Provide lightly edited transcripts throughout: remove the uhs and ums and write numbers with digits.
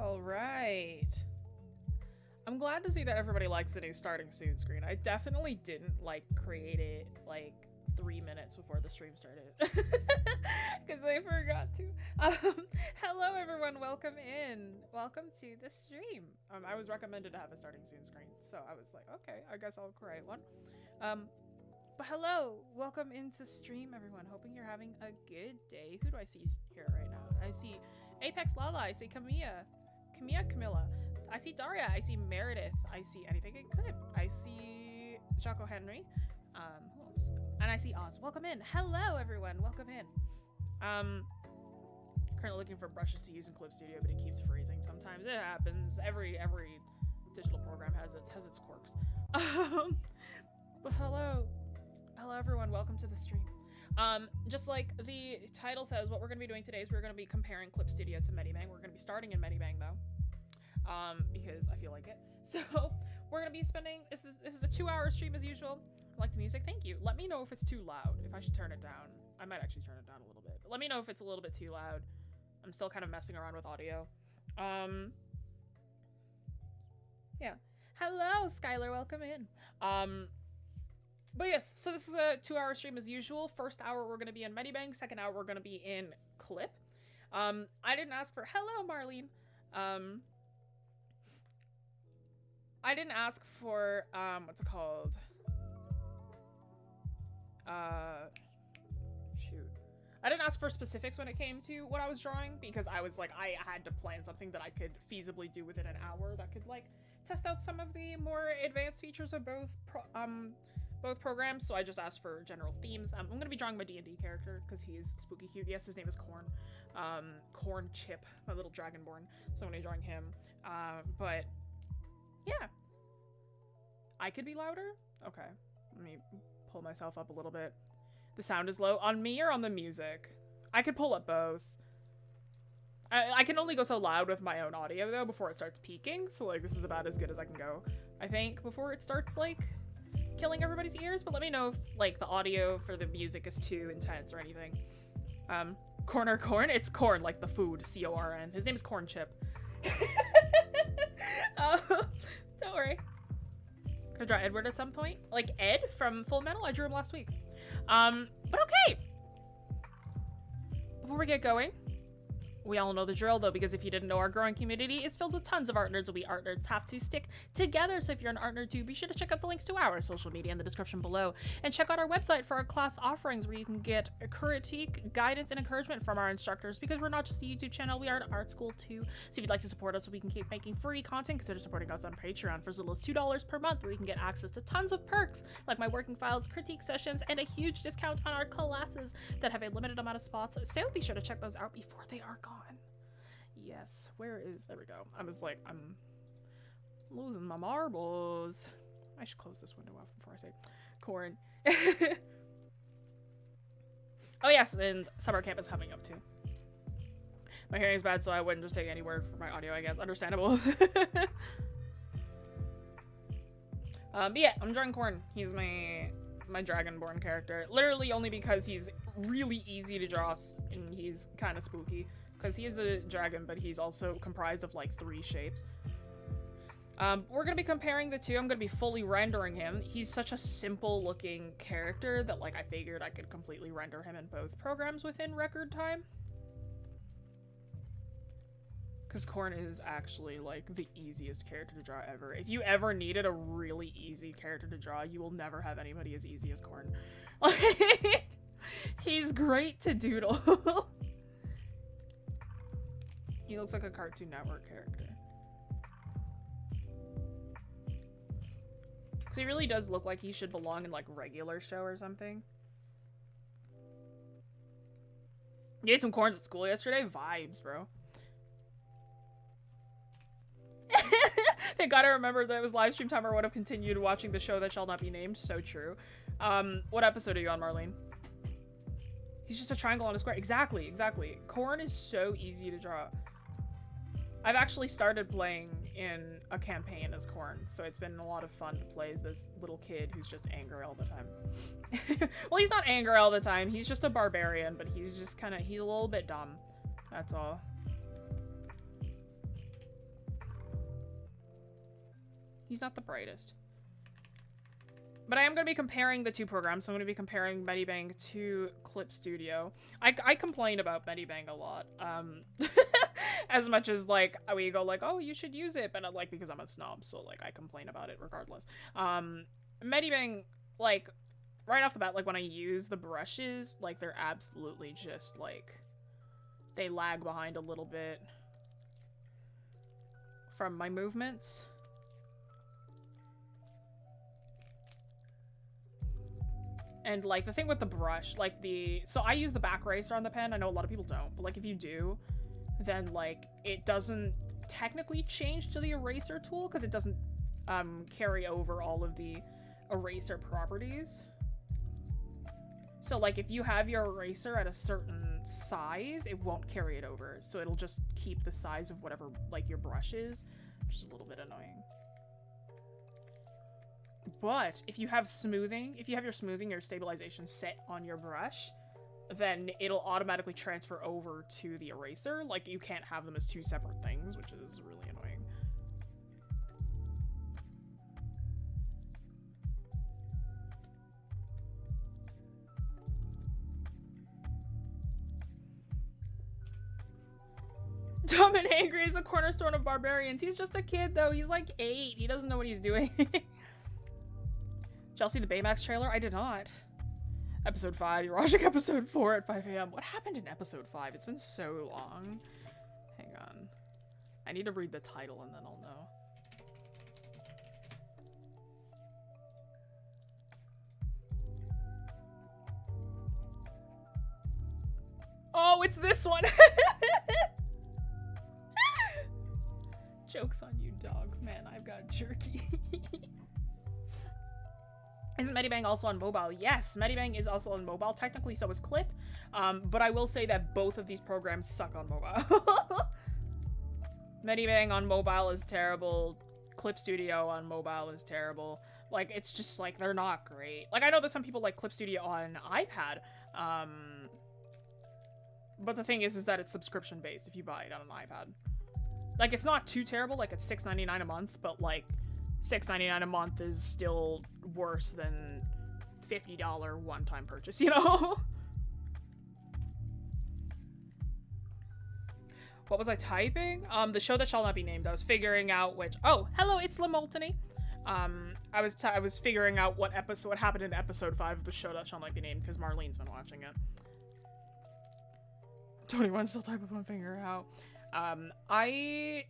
All right. I'm glad to see that everybody likes the new starting soon screen. I definitely didn't create it 3 minutes before the stream started because I forgot to. Hello everyone, welcome in. Welcome to the stream. I was recommended to have a starting soon screen, so I was like, okay, I guess I'll create one. But hello, welcome into stream everyone. Hoping you're having a good day. Who do I see here right now? I see Apex Lala, I see Camilla, I see Daria, I see Meredith, I see Anything It Could, I see Jaco Henry, who else? And I see Oz. Welcome in. Hello everyone, welcome in. Currently looking for brushes to use in Clip Studio, but it keeps freezing sometimes. It happens. Every digital program has its quirks. But hello everyone, welcome to the stream. Just like the title says, what we're going to be doing today is we're going to be comparing Clip Studio to Medibang. We're going to be starting in Medibang though, because I feel like it. So we're going to be spending, this is a 2-hour stream as usual. I like the music, thank you. Let me know if it's too loud, if I should turn it down. I might actually turn it down a little bit, but let me know if it's a little bit too loud. I'm still kind of messing around with audio. Yeah. Hello, Skylar, welcome in. But yes, so this is a 2-hour stream as usual. First hour we're going to be in Medibang, second hour we're going to be in Clip. I didn't ask for, hello Marlene. I didn't ask for, what's it called? Shoot. I didn't ask for specifics when it came to what I was drawing because I was like, I had to plan something that I could feasibly do within an hour that could test out some of the more advanced features of both programs, so I just asked for general themes. I'm gonna be drawing my D&D character because he's spooky cute. Yes, his name is Corn. Corn Chip, my little dragonborn. So I'm gonna be drawing him. But yeah. I could be louder? Okay. Let me pull myself up a little bit. The sound is low. On me or on the music? I could pull up both. I can only go so loud with my own audio though before it starts peaking. So this is about as good as I can go, I think, before it starts killing everybody's ears. But let me know if the audio for the music is too intense or anything. Corn, it's corn, like the food, C-O-R-N. His name is Corn Chip. Don't worry. Gonna draw Edward at some point, like Ed from Full Metal. I drew him last week. But okay, before we get going, we all know the drill though, because if you didn't know, our growing community is filled with tons of art nerds, and we art nerds have to stick together. So if you're an art nerd too, be sure to check out the links to our social media in the description below, and check out our website for our class offerings where you can get critique, guidance, and encouragement from our instructors, because we're not just a YouTube channel, we are an art school too. So if you'd like to support us so we can keep making free content, consider supporting us on Patreon for as little as $2 per month, where you can get access to tons of perks like my working files, critique sessions, and a huge discount on our classes that have a limited amount of spots. So be sure to check those out before they are gone. Yes, there we go. I'm losing my marbles. I should close this window off before I say corn. Oh yes, and summer camp is coming up too. My hearing is bad, so I wouldn't just take any word for my audio, I guess. Understandable. But yeah, I'm drawing Corn. He's my dragonborn character. Literally only because he's really easy to draw and he's kind of spooky. Because he is a dragon, but he's also comprised of 3 shapes. We're going to be comparing the two. I'm going to be fully rendering him. He's such a simple looking character that I figured I could completely render him in both programs within record time. Because Corn is actually the easiest character to draw ever. If you ever needed a really easy character to draw, you will never have anybody as easy as Corn. He's great to doodle. He looks like a Cartoon Network character. Because he really does look like he should belong in regular show or something. You ate some corns at school yesterday? Vibes, bro. Thank God I remembered that it was live stream time, or would have continued watching the show that shall not be named. So true. What episode are you on, Marlene? He's just a triangle on a square. Exactly. Corn is so easy to draw. I've actually started playing in a campaign as Corn, so it's been a lot of fun to play as this little kid who's just angry all the time. Well, he's not angry all the time. He's just a barbarian, but he's just he's a little bit dumb. That's all. He's not the brightest. But I am going to be comparing the two programs. So I'm going to be comparing Medibang to Clip Studio. I complain about Medibang a lot. As much as, like, we go, like, oh, you should use it. But, like, because I'm a snob, so, like, I complain about it regardless. Medibang, like, right off the bat, like, when I use the brushes, like, they're absolutely just, like, they lag behind a little bit from my movements. And, like, the thing with the brush, like, so I use the back eraser on the pen. I know a lot of people don't, but, like, if you do, then, like, it doesn't technically change to the eraser tool because it doesn't carry over all of the eraser properties. So, like, if you have your eraser at a certain size, it won't carry it over. So it'll just keep the size of whatever, like, your brush is, which is a little bit annoying. But if you have smoothing, if you have your smoothing or stabilization set on your brush, then it'll automatically transfer over to the eraser. Like, you can't have them as two separate things, which is really annoying. Dumb and angry is a cornerstone of barbarians. He's just a kid, though. He's like 8. He doesn't know what he's doing. Did y'all see the Baymax trailer? I did not. Episode 5. You're watching episode 4 at 5 a.m. What happened in episode 5? It's been so long. Hang on. I need to read the title and then I'll know. Oh, it's this one! Joke's on you, dog. Man, I've got jerky. Isn't Medibang also on mobile? Yes, Medibang is also on mobile. Technically, so is Clip. But I will say that both of these programs suck on mobile. Medibang on mobile is terrible. Clip Studio on mobile is terrible. Like, it's just, like, they're not great. Like, I know that some people like Clip Studio on iPad. But the thing is that it's subscription-based if you buy it on an iPad. Like, it's not too terrible. Like, it's $6.99 a month, but, like, $6.99 a month is still worse than $50 one-time purchase, you know? What was I typing? The show that shall not be named. I was figuring out which... Oh, hello, it's Lamoltony. I was figuring out what happened in episode 5 of the show that shall not be named, because Marlene's been watching it. 21 still type of one finger out. I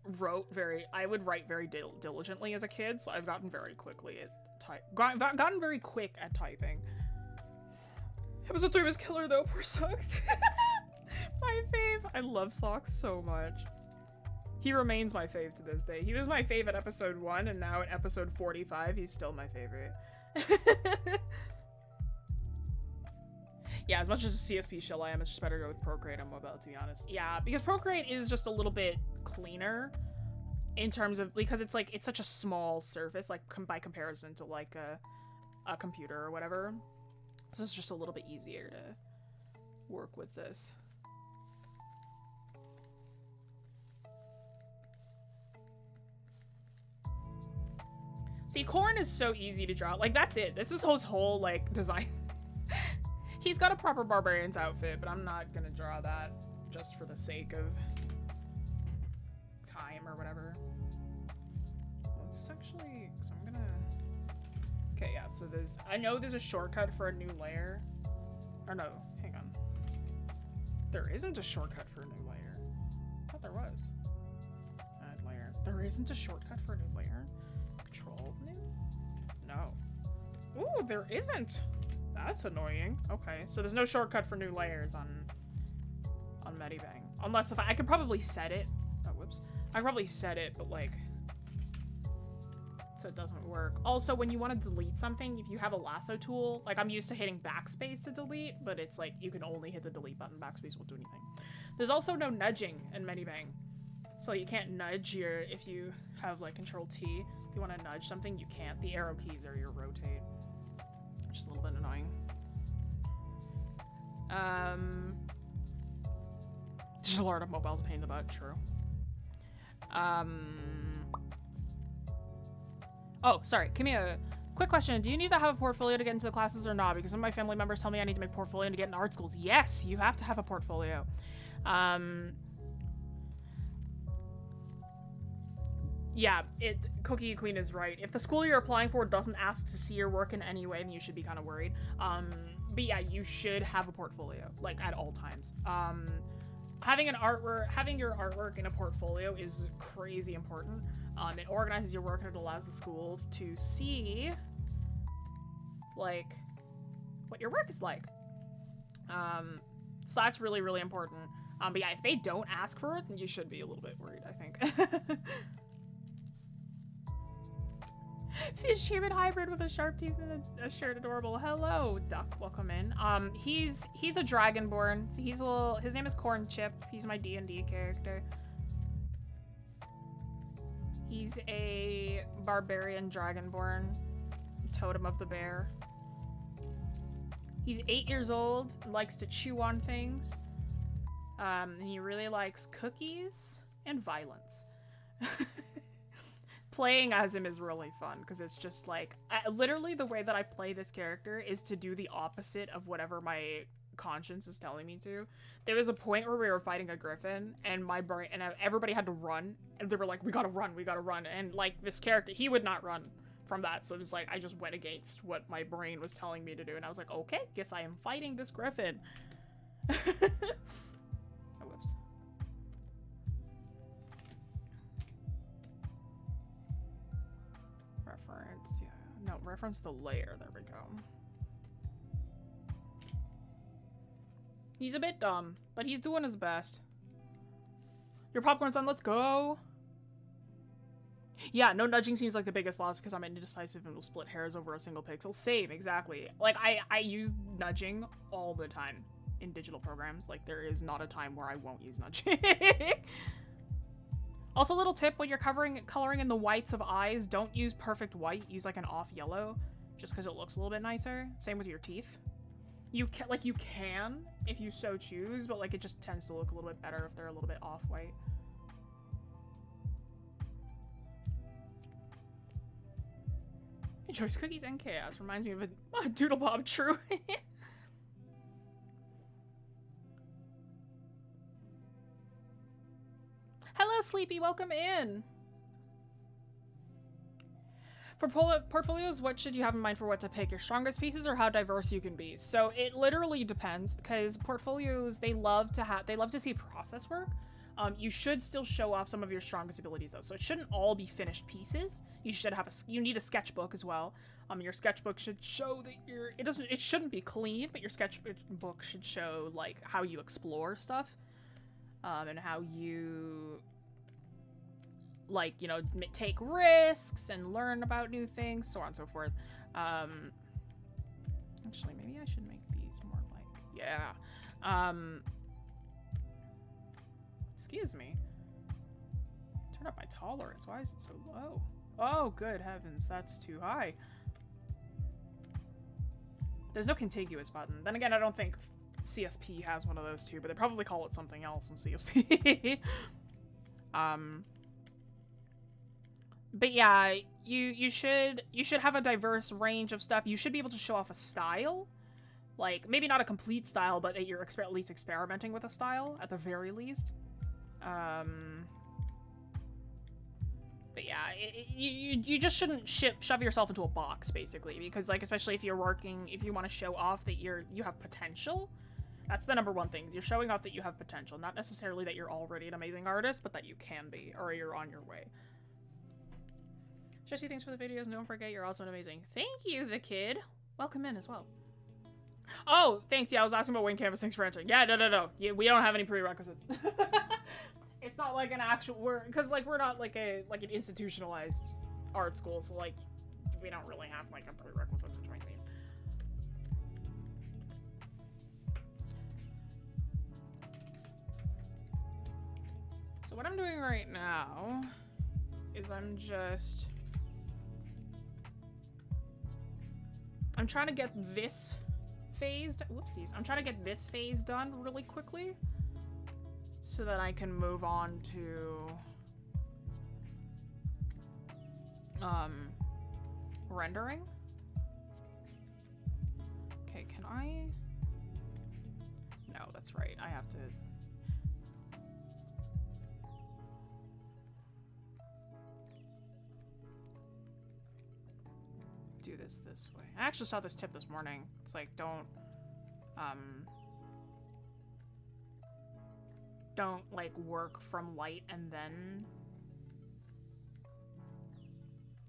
would write very diligently as a kid, so I've gotten very quickly at gotten very quick at typing. Episode 3 was killer though, poor Socks. My fave. I love Socks so much. He remains my fave to this day. He was my fave at episode 1, and now at episode 45, he's still my favorite. Yeah, as much as a CSP shill I am, it's just better to go with Procreate on mobile, to be honest. Yeah, because Procreate is just a little bit cleaner in terms of, because it's like, it's such a small surface, like, by comparison to, like, a computer or whatever. So it's just a little bit easier to work with this. See, Corn is so easy to draw. Like, that's it. This is his whole, like, design. He's got a proper barbarian's outfit, but I'm not gonna draw that just for the sake of time or whatever. Let's actually, so I'm gonna... Okay, yeah, so I know there's a shortcut for a new layer. Or no, hang on. There isn't a shortcut for a new layer. I thought there was. Add layer. There isn't a shortcut for a new layer? Control new? No. Ooh, there isn't! That's annoying. Okay, so there's no shortcut for new layers on Medibang. Unless if I could probably set it. Oh, whoops. I could probably set it, but like, so it doesn't work. Also, when you want to delete something, if you have a lasso tool, like I'm used to hitting backspace to delete, but it's like you can only hit the delete button. Backspace won't do anything. There's also no nudging in Medibang. So you can't nudge if you have like Control T. If you want to nudge something, you can't. The arrow keys are your rotate. Which is a little bit annoying. Digital art of mobile is a pain in the butt, true. Oh, sorry. Camilla, quick question. Do you need to have a portfolio to get into the classes or not? Because some of my family members tell me I need to make a portfolio to get into art schools. Yes, you have to have a portfolio. Yeah, Cookie Queen is right. If the school you're applying for doesn't ask to see your work in any way, then you should be kind of worried. But yeah, you should have a portfolio, like, at all times. Having your artwork in a portfolio is crazy important. It organizes your work and it allows the school to see, like, what your work is like. So that's really, really important. But yeah, if they don't ask for it, then you should be a little bit worried, I think. Fish human hybrid with a sharp teeth and a shirt, adorable. Hello, duck. Welcome in. He's a dragonborn. So his name is Corn Chip. He's my D&D character. He's a barbarian dragonborn, totem of the bear. He's 8 years old, likes to chew on things. And he really likes cookies and violence. Playing as him is really fun because it's just like literally the way that I play this character is to do the opposite of whatever my conscience is telling me to. There was a point where we were fighting a griffin and my brain and everybody had to run and they were like, we gotta run, and like this character, he would not run from that, so it was like I just went against what my brain was telling me to do, and I was like, okay, guess I am fighting this griffin. Reference the layer. There we go. He's a bit dumb, but he's doing his best. Your popcorn son, let's go. Yeah, no nudging seems like the biggest loss because I'm indecisive and will split hairs over a single pixel. Same, exactly. Like, I use nudging all the time in digital programs. Like, there is not a time where I won't use nudging. Also, little tip, when you're coloring in the whites of eyes, don't use perfect white. Use like an off yellow, just because it looks a little bit nicer. Same with your teeth. You can if you so choose, but like it just tends to look a little bit better if they're a little bit off white. Enjoys cookies and chaos. Reminds me of a Doodle Bob. True. Hello, Sleepy. Welcome in. For portfolios, what should you have in mind for what to pick? Your strongest pieces or how diverse you can be? So it literally depends, because portfolios, they love to see process work. You should still show off some of your strongest abilities though. So it shouldn't all be finished pieces. You should have you need a sketchbook as well. Your sketchbook should show that it shouldn't be clean, but your sketchbook should show like how you explore stuff. And how you, like, you know, take risks and learn about new things, so on and so forth. Actually, maybe I should make these more like, yeah. Excuse me. Turn up my tolerance. Why is it so low? Oh, good heavens, that's too high. There's no contiguous button. Then again, I don't think CSP has one of those too, but they probably call it something else in CSP. But yeah, you should have a diverse range of stuff. You should be able to show off a style, like maybe not a complete style, but that you're at least experimenting with a style at the very least. But yeah, you just shouldn't shove yourself into a box basically, because like especially if you want to show off that you have potential. That's the number one thing. You're showing off that you have potential. Not necessarily that you're already an amazing artist, but that you can be, or you're on your way. Jessie, thanks for the videos. Don't forget, you're also amazing. Thank you, the kid. Welcome in as well. Oh, thanks. Yeah, I was asking about Wayne Canvas. Thanks for answering. Yeah, no. Yeah, we don't have any prerequisites. It's not like an actual, because like we're not like an institutionalized art school, so like we don't really have like a prerequisite to join these. So what I'm doing right now is I'm trying to get this phase, whoopsies. I'm trying to get this phase done really quickly so that I can move on to rendering. Okay, can I? No, that's right. I have to. Do this way. I actually saw this tip this morning. It's like, don't like work from light and then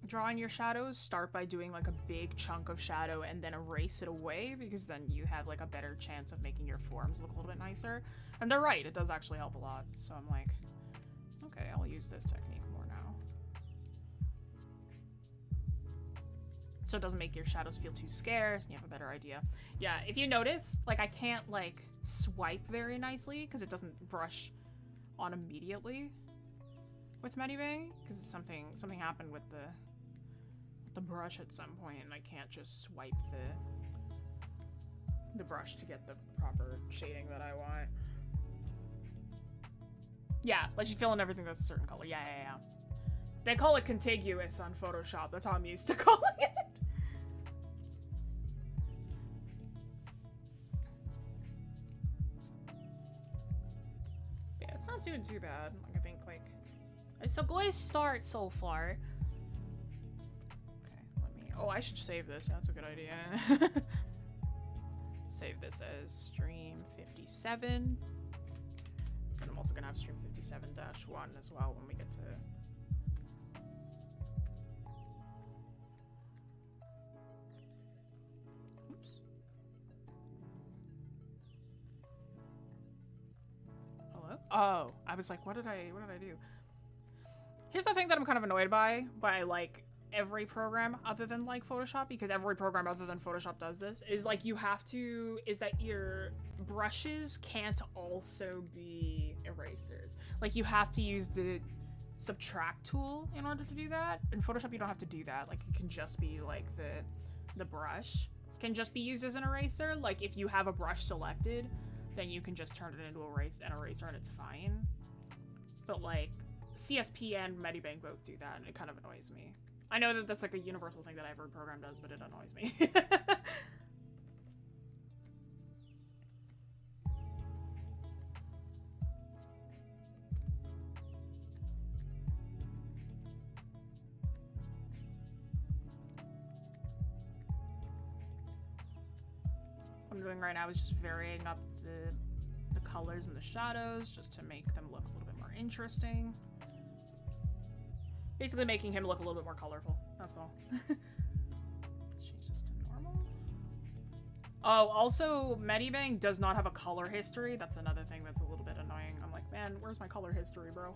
draw in your shadows. Start by doing like a big chunk of shadow and then erase it away, because then you have like a better chance of making your forms look a little bit nicer. And they're right, it does actually help a lot. So I'm like, okay, I'll use this technique more now. So it doesn't make your shadows feel too scarce and you have a better idea. Yeah, if you notice, like I can't like swipe very nicely because it doesn't brush on immediately with Medibang, because something happened with the brush at some point and I can't just swipe the brush to get the proper shading that I want. Yeah, let you fill in everything that's a certain color. Yeah. They call it contiguous on Photoshop. That's how I'm used to calling it. Yeah, it's not doing too bad. Like, I think, like, it's a good start so far. Okay, let me... Oh, I should save this. That's a good idea. Save this as stream 57. And I'm also gonna have stream 57-1 as well when we get to... Oops. Hello? Oh, I was like, what did I do? Here's the thing that I'm kind of annoyed by like every program other than like Photoshop, because every program other than Photoshop does this, is like you have to, is that your brushes can't also be erasers. Like you have to use the subtract tool in order to do that. In Photoshop you don't have to do that. Like it can just be like the brush can just be used as an eraser. Like if you have a brush selected, then you can just turn it into an eraser and it's fine. But like CSP and Medibang both do that, and it kind of annoys me. I know that that's like a universal thing that every program does, but it annoys me. What I'm doing right now is just varying up the colors and the shadows just to make them look a little bit more interesting. Basically making him look a little bit more colorful. That's all. Change this to normal. Oh, also, Medibang does not have a color history. That's another thing that's a little bit annoying. I'm like, man, where's my color history, bro?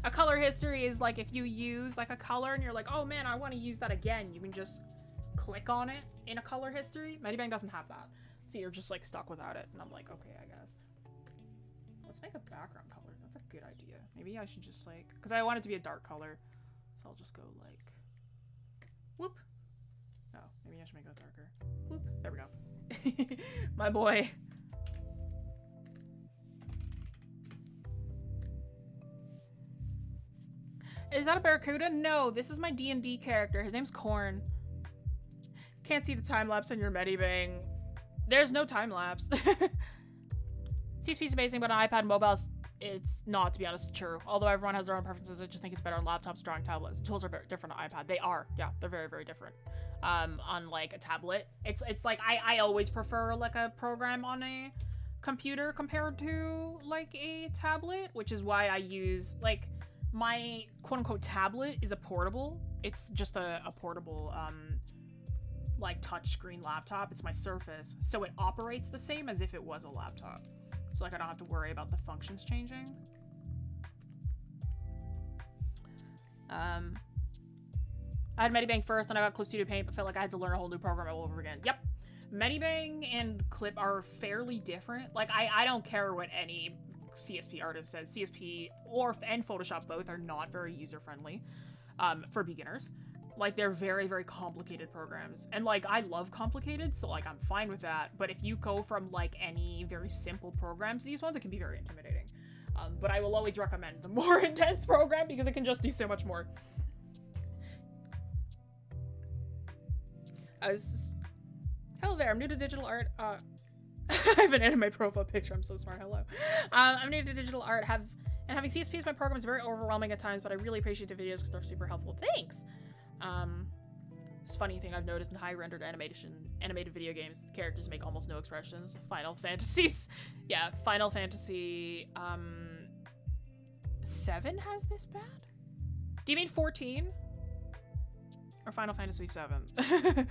A color history is like if you use like a color and you're like, oh man, I want to use that again. You can just click on it in a color history. Medibang doesn't have that. So you're just like stuck without it. And I'm like, okay, I guess. Let's make a background color. That's a good idea. Maybe I should just like, because I want it to be a dark color. So I'll just go like, whoop. No, maybe I should make that darker. Whoop. There we go. My boy. Is that a Barracuda? No, this is my D&D character. His name's Corn. Can't see the time-lapse on your Medibang. There's no time-lapse. CSP is amazing, but on iPad and mobiles, it's not, to be honest, true. Although everyone has their own preferences, I just think it's better on laptops, drawing tablets. Tools are different on iPad. They are, yeah, they're very, very different. On like a tablet, it's like I always prefer like a program on a computer compared to like a tablet, which is why I use like my quote-unquote tablet is a portable. It's just a portable like touchscreen laptop. It's my Surface, so it operates the same as if it was a laptop. So like I don't have to worry about the functions changing. I had Medibang first, and I got Clip Studio Paint, but felt like I had to learn a whole new program all over again. Yep. Medibang and Clip are fairly different. Like I don't care what any CSP artist says. CSP and Photoshop both are not very user-friendly for beginners. Like, they're very, very complicated programs. And, like, I love complicated, so, like, I'm fine with that. But if you go from, like, any very simple programs, these ones, it can be very intimidating. But I will always recommend the more intense program because it can just do so much more. Hello there, I'm new to digital art. I have an anime profile picture, I'm so smart, hello. I'm new to digital art, having CSP as my program is very overwhelming at times, but I really appreciate the videos because they're super helpful. Thanks! It's a funny thing I've noticed in high-rendered animated video games, characters make almost no expressions. Final Fantasies. Yeah, Final Fantasy, 7 has this bad? Do you mean 14? Or Final Fantasy 7?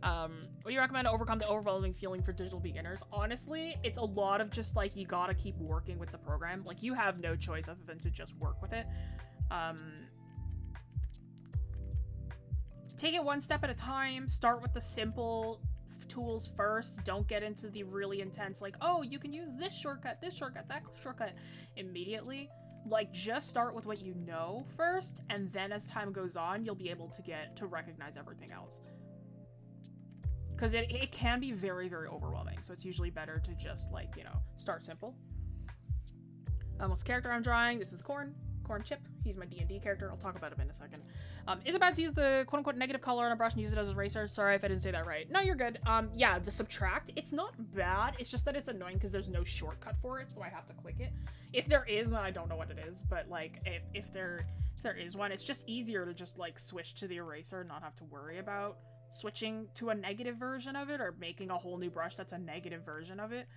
What do you recommend to overcome the overwhelming feeling for digital beginners? Honestly, it's a lot of just, like, you gotta keep working with the program. Like, you have no choice other than to just work with it. Take it one step at a time. Start with the simple tools first. Don't get into the really intense, like, oh, you can use this shortcut, that shortcut immediately. Like, just start with what you know first, and then as time goes on, you'll be able to get to recognize everything else. Because it can be very, very overwhelming, so it's usually better to just, like, you know, start simple. What's the character I'm drawing? This is Corn Chip. He's my D&D character. I'll talk about him in a second. Is it bad to use the quote-unquote negative color on a brush and use it as an eraser? Sorry if I didn't say that right. No, you're good. Yeah, the subtract, it's not bad. It's just that it's annoying because there's no shortcut for it, so I have to click it. If there is, then I don't know what it is, but, like, if there is one, it's just easier to just, like, switch to the eraser and not have to worry about switching to a negative version of it or making a whole new brush that's a negative version of it.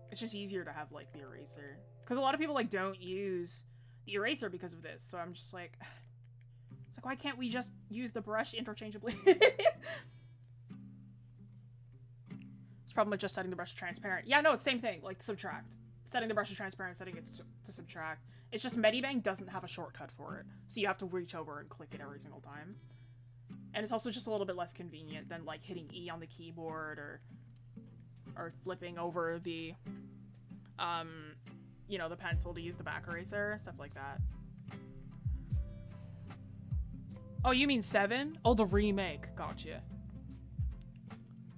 It's just easier to have, like, the eraser. Because a lot of people, like, don't use the eraser because of this, so I'm just like... It's like, why can't we just use the brush interchangeably? It's problem with just setting the brush to transparent. Yeah, no, it's same thing, like subtract. Setting the brush to transparent, setting it to subtract. It's just Medibang doesn't have a shortcut for it, so you have to reach over and click it every single time. And it's also just a little bit less convenient than, like, hitting E on the keyboard or flipping over the, you know, the pencil to use the back eraser, stuff like that. Oh, you mean 7? Oh, the remake. Gotcha.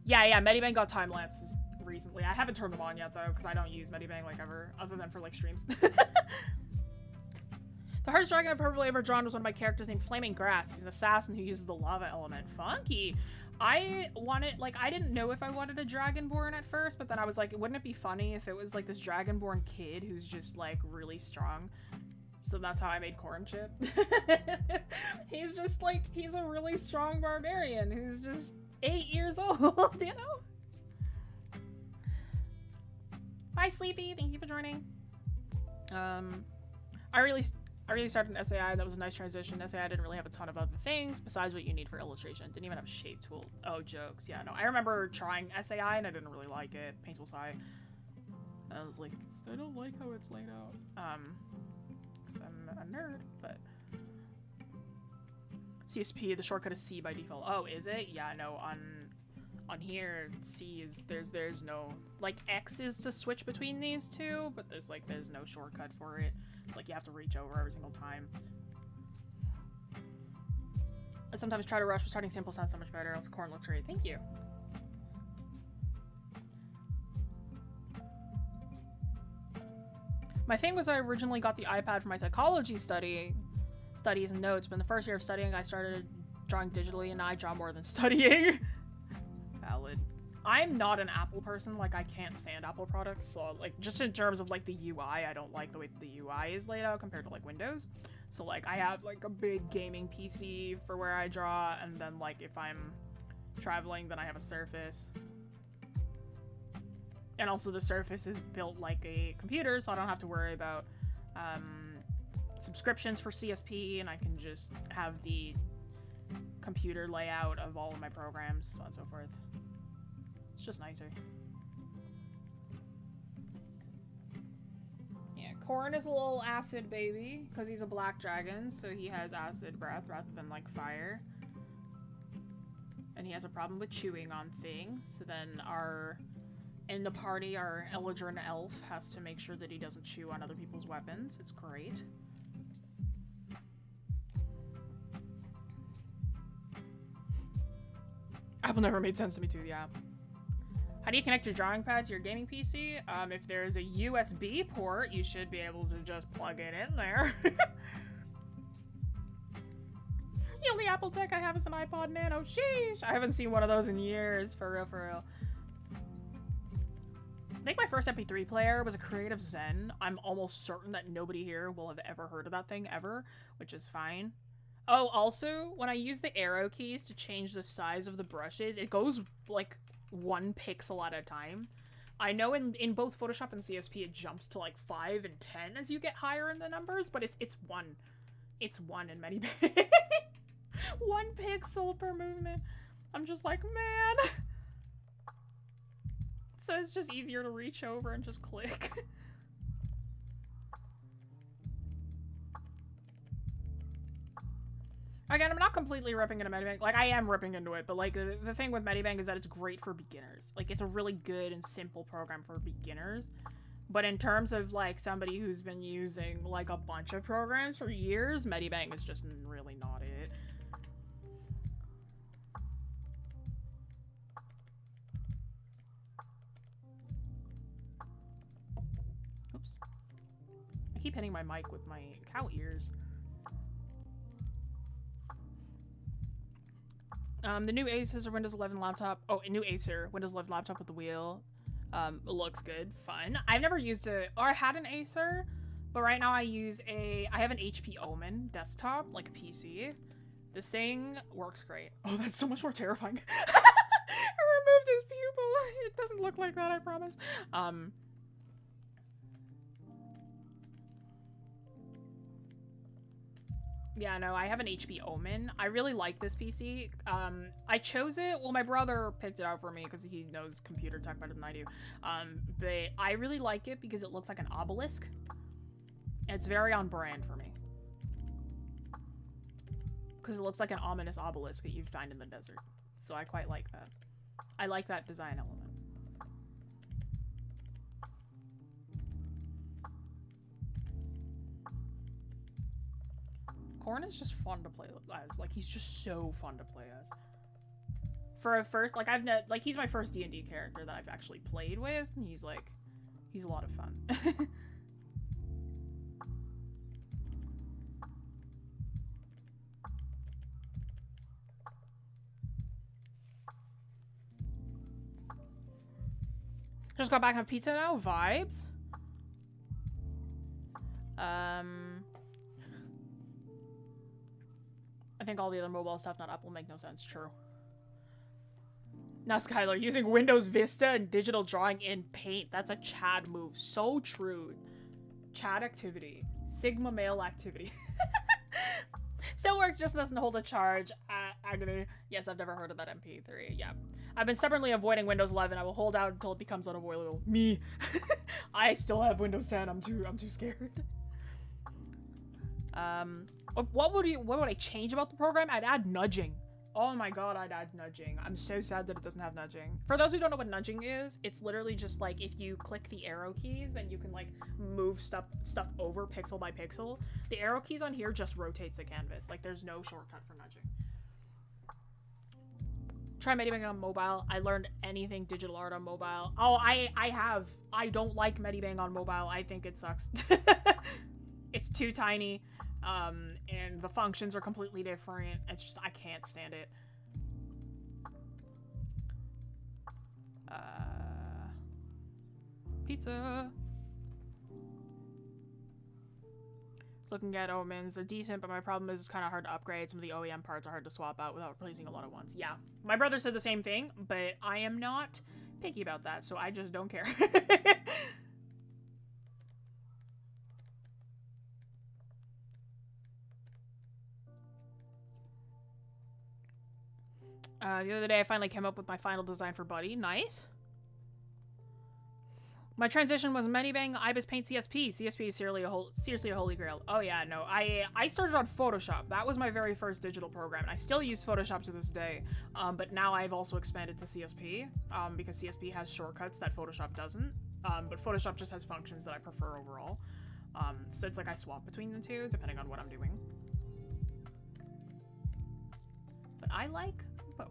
Yeah, Medibang got time lapses recently. I haven't turned them on yet, though, because I don't use Medibang, like, ever, other than for, like, streams. The hardest dragon I've probably ever drawn was one of my characters named Flaming Grass. He's an assassin who uses the lava element. Funky! I wanted, like, I didn't know if I wanted a Dragonborn at first, but then I was like, wouldn't it be funny if it was, like, this Dragonborn kid who's just, like, really strong? So that's how I made Corn Chip. He's just, like, he's a really strong barbarian who's just 8 years old, you know? Bye, Sleepy! Thank you for joining. I really started an SAI. That was a nice transition. SAI didn't really have a ton of other things besides what you need for illustration. Didn't even have a shape tool. Oh, jokes. Yeah, no. I remember trying SAI and I didn't really like it. Painful Sigh. I was like, I don't like how it's laid out. Because I'm a nerd, but... CSP, the shortcut is C by default. Oh, is it? Yeah, no, on here, C is, there's no, like, X is to switch between these two, but there's no shortcut for it. It's like you have to reach over every single time. I sometimes try to rush, but starting simple sounds so much better. Also, Corn looks great. Thank you. My thing was I originally got the iPad for my psychology studies and notes, but in the first year of studying, I started drawing digitally, and I draw more than studying. Valid. I'm not an Apple person, like, I can't stand Apple products, so, like, just in terms of, like, the UI, I don't like the way the UI is laid out compared to, like, Windows. So, like, I have, like, a big gaming PC for where I draw, and then, like, if I'm traveling, then I have a Surface. And also the Surface is built like a computer, so I don't have to worry about, subscriptions for CSP, and I can just have the computer layout of all of my programs, so on and so forth. It's just nicer. Yeah, Corn is a little acid baby, because he's a black dragon, so he has acid breath rather than, like, fire. And he has a problem with chewing on things, so then in the party, our Eldrin elf has to make sure that he doesn't chew on other people's weapons. It's great. Apple never made sense to me too, yeah. How do you connect your drawing pad to your gaming PC? If there's a USB port, you should be able to just plug it in there. The only Apple tech I have is an iPod Nano. Sheesh! I haven't seen one of those in years. For real, for real. I think my first MP3 player was a Creative Zen. I'm almost certain that nobody here will have ever heard of that thing ever, which is fine. Oh, also, when I use the arrow keys to change the size of the brushes, it goes, like, 1 pixel at a time. I know in both Photoshop and CSP it jumps to, like, 5 and 10 as you get higher in the numbers, but it's 1. It's 1 in Medibang. 1 pixel per movement. I'm just like, man. So it's just easier to reach over and just click. Again, I'm not completely ripping into Medibang. Like, I am ripping into it, but, like, the thing with Medibang is that it's great for beginners. Like, it's a really good and simple program for beginners. But in terms of, like, somebody who's been using, like, a bunch of programs for years, Medibang is just really not it. Oops. I keep hitting my mic with my cow ears. The new Asus or Windows 11 laptop. Oh, a new Acer Windows 11 laptop with the wheel. It looks good. Fun. I've never used it, or I had an Acer, but right now I have an HP Omen desktop, like a PC. This thing works great. Oh, that's so much more terrifying. I removed his pupil. It doesn't look like that, I promise. Yeah, no, I have an HP Omen. I really like this PC. I chose it. Well, my brother picked it out for me because he knows computer tech better than I do. But I really like it because it looks like an obelisk. It's very on brand for me. Because it looks like an ominous obelisk that you'd find in the desert. So I quite like that. I like that design element. Corn is just fun to play as. Like, he's just so fun to play as. For a first, like, he's my first D&D character that I've actually played with, and he's a lot of fun. Just got back on pizza now. Vibes. I think all the other mobile stuff not up will make no sense. True. Now, Skylar, using Windows Vista and digital drawing in Paint. That's a Chad move. So true. Chad activity. Sigma male activity. Still works, just doesn't hold a charge. Agony. Yes, I've never heard of that MP3. Yeah. I've been stubbornly avoiding Windows 11. I will hold out until it becomes unavoidable. Me. I still have Windows 10. I'm too scared. What would I change about the program? I'd add nudging. Oh my god, I'd add nudging. I'm so sad that it doesn't have nudging. For those who don't know what nudging is, it's literally just like if you click the arrow keys, then you can like move stuff over pixel by pixel. The arrow keys on here just rotates the canvas. Like there's no shortcut for nudging. Try Medibang on mobile. I learned anything digital art on mobile. Oh, I have. I don't like Medibang on mobile. I think it sucks. It's too tiny. And the functions are completely different. It's just, I can't stand it. Pizza. Just looking at Omens. They're decent, but my problem is it's kind of hard to upgrade. Some of the OEM parts are hard to swap out without replacing a lot of ones. Yeah. My brother said the same thing, but I am not picky about that, so I just don't care. The other day I finally came up with my final design for Buddy. Nice. My transition was Medibang, Ibis Paint, CSP. CSP is seriously a holy grail. Oh yeah, no. I started on Photoshop. That was my very first digital program. And I still use Photoshop to this day. But now I've also expanded to CSP. Because CSP has shortcuts that Photoshop doesn't. But Photoshop just has functions that I prefer overall. So it's like I swap between the two, depending on what I'm doing. But I like both.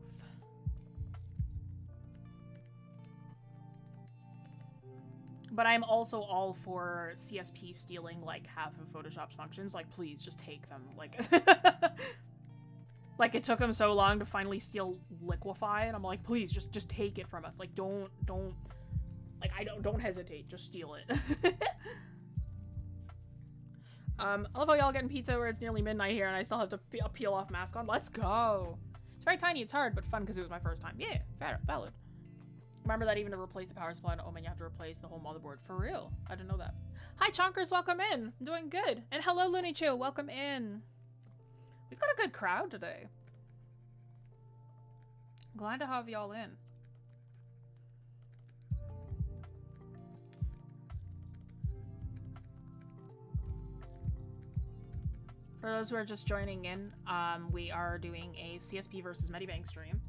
But I'm also all for CSP stealing like half of Photoshop's functions. Like, please just take them. Like, Like, it took them so long to finally steal Liquefy, and I'm like, please, just take it from us. Like, don't, like, don't hesitate, just steal it. I love how y'all getting pizza where it's nearly midnight here, and I still have to peel off mask on. Let's go! It's very tiny, it's hard, but fun because it was my first time. Yeah, valid. Remember that even to replace the power supply on Omen, you have to replace the whole motherboard. For real. I didn't know that. Hi, Chonkers, welcome in. I'm doing good. And hello, Looney Chew, welcome in. We've got a good crowd today. Glad to have y'all in. For those who are just joining in, we are doing a CSP versus Medibang stream.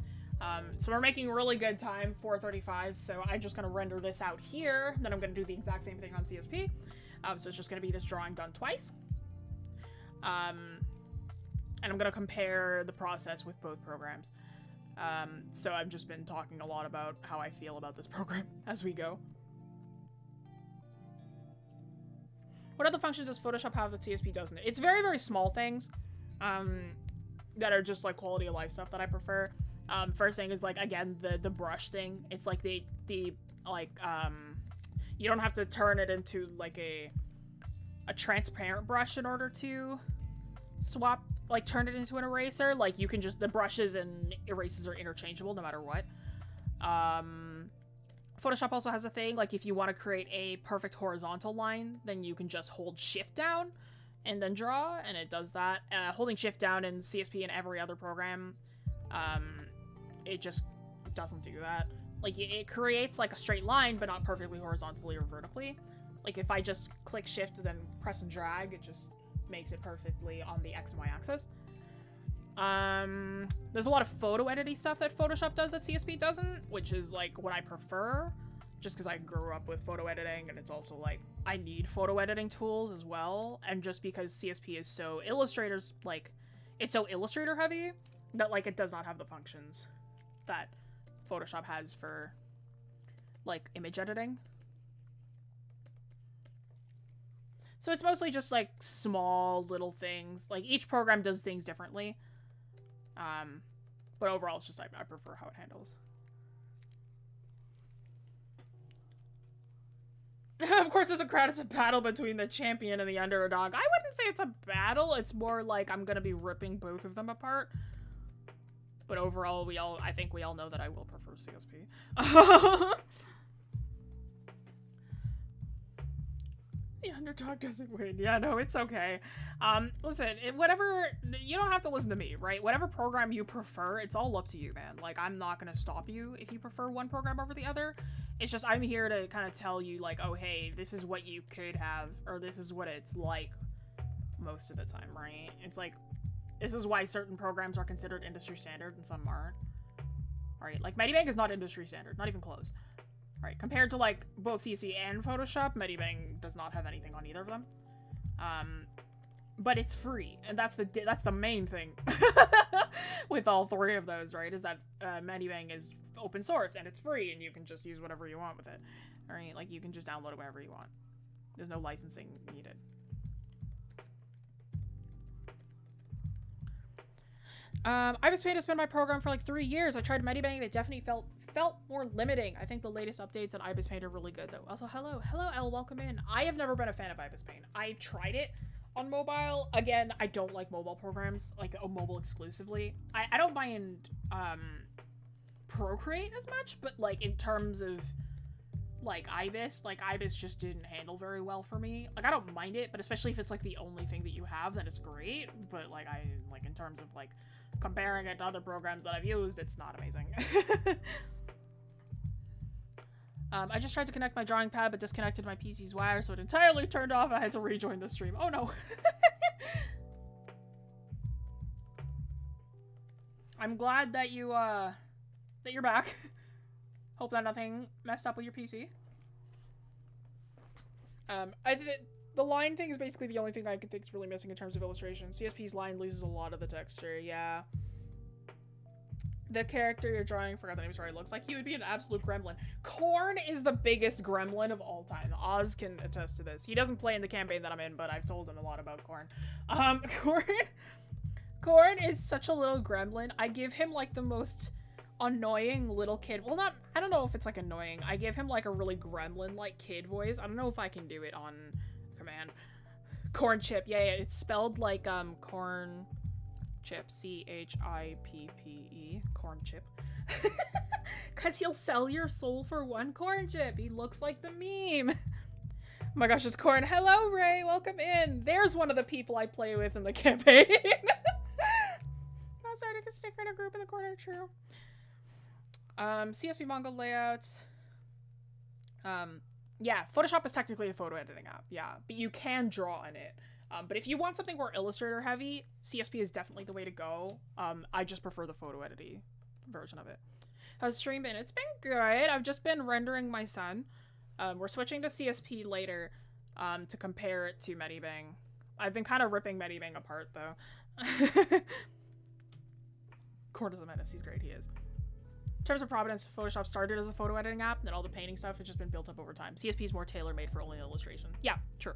So we're making really good time, 4:35, so I'm just going to render this out here, then I'm going to do the exact same thing on CSP. So it's just going to be this drawing done twice. And I'm going to compare the process with both programs. So I've just been talking a lot about how I feel about this program as we go. What other functions does Photoshop have that CSP doesn't? It's very, very small things that are just like quality of life stuff that I prefer. First thing is like, again, the brush thing. It's like you don't have to turn it into like a transparent brush in order to swap, like turn it into an eraser. Like you can just, the brushes and erasers are interchangeable no matter what. Photoshop also has a thing, like if you want to create a perfect horizontal line, then you can just hold shift down and then draw, and it does that. Holding shift down in CSP and every other program, it just doesn't do that. Like it creates like a straight line, but not perfectly horizontally or vertically. Like if I just click shift and then press and drag, it just makes it perfectly on the X and Y axis. There's a lot of photo editing stuff that Photoshop does that CSP doesn't, which is like what I prefer, just because I grew up with photo editing, and it's also like I need photo editing tools as well, and just because CSP is so Illustrator's, like, it's so Illustrator heavy that like it does not have the functions that Photoshop has for like image editing. So it's mostly just like small little things. Like each program does things differently. But overall, it's just I prefer how it handles. Of course, there's a crowd. It's a battle between the champion and the underdog. I wouldn't say it's a battle. It's more like I'm gonna be ripping both of them apart. But overall, I think we all know that I will prefer CSP. The underdog doesn't win. Yeah, no, it's okay. Listen, whatever, you don't have to listen to me, right? Whatever program you prefer, it's all up to you, man. Like, I'm not gonna stop you if you prefer one program over the other. It's just, I'm here to kind of tell you, like, oh, hey, this is what you could have, or this is what it's like most of the time, right? It's like, this is why certain programs are considered industry standard and some aren't. Alright, like, Medibang is not industry standard, not even close. Right, compared to like both CC and Photoshop, Medibang does not have anything on either of them. But it's free, and that's the main thing with all three of those, right? Is that Medibang is open source and it's free, and you can just use whatever you want with it. Alright, like you can just download it whenever you want. There's no licensing needed. Ibis Paint has been my program for like 3 years. I tried Medibang and it definitely felt more limiting. I think the latest updates on Ibis Paint are really good though. Also, hello Elle, welcome in. I have never been a fan of Ibis Paint. I tried it on mobile. Again, I don't like mobile programs, like mobile exclusively. I don't mind Procreate as much, but like in terms of like Ibis just didn't handle very well for me. Like I don't mind it, but especially if it's like the only thing that you have, then it's great. But like in terms of like comparing it to other programs that I've used, it's not amazing. I just tried to connect my drawing pad, but disconnected my PC's wire, so it entirely turned off. I had to rejoin the stream. Oh no. I'm glad that you, that you're back. Hope that nothing messed up with your PC. The line thing is basically the only thing I can think is really missing in terms of illustration. CSP's line loses a lot of the texture, yeah. The character you're drawing, forgot the name, sorry, looks like he would be an absolute gremlin. Korn is the biggest gremlin of all time. Oz can attest to this. He doesn't play in the campaign that I'm in, but I've told him a lot about Korn. Corn is such a little gremlin. I give him like the most annoying little kid. Well, not, I don't know if it's like annoying. I give him like a really gremlin-like kid voice. I don't know if I can do it on command. Corn Chip. Yeah, it's spelled like corn chip. C-H-I-P-P-E. Corn Chip. Cause he'll sell your soul for one corn chip. He looks like the meme. Oh my gosh, it's Corn. Hello, Ray. Welcome in. There's one of the people I play with in the campaign. Oh, sorry, I can sticker in a group in the corner. True. CSP manga layouts. Yeah, Photoshop is technically a photo editing app. Yeah, but you can draw in it. But if you want something more Illustrator heavy, CSP is definitely the way to go. I just prefer the photo editing version of it. How's the stream been? It's been good. I've just been rendering my son. We're switching to CSP later to compare it to Medibang. I've been kind of ripping Medibang apart, though. Corn is a menace. He's great. He is. In terms of provenance, Photoshop started as a photo editing app, and then all the painting stuff has just been built up over time. CSP is more tailor-made for only illustration. Yeah, true.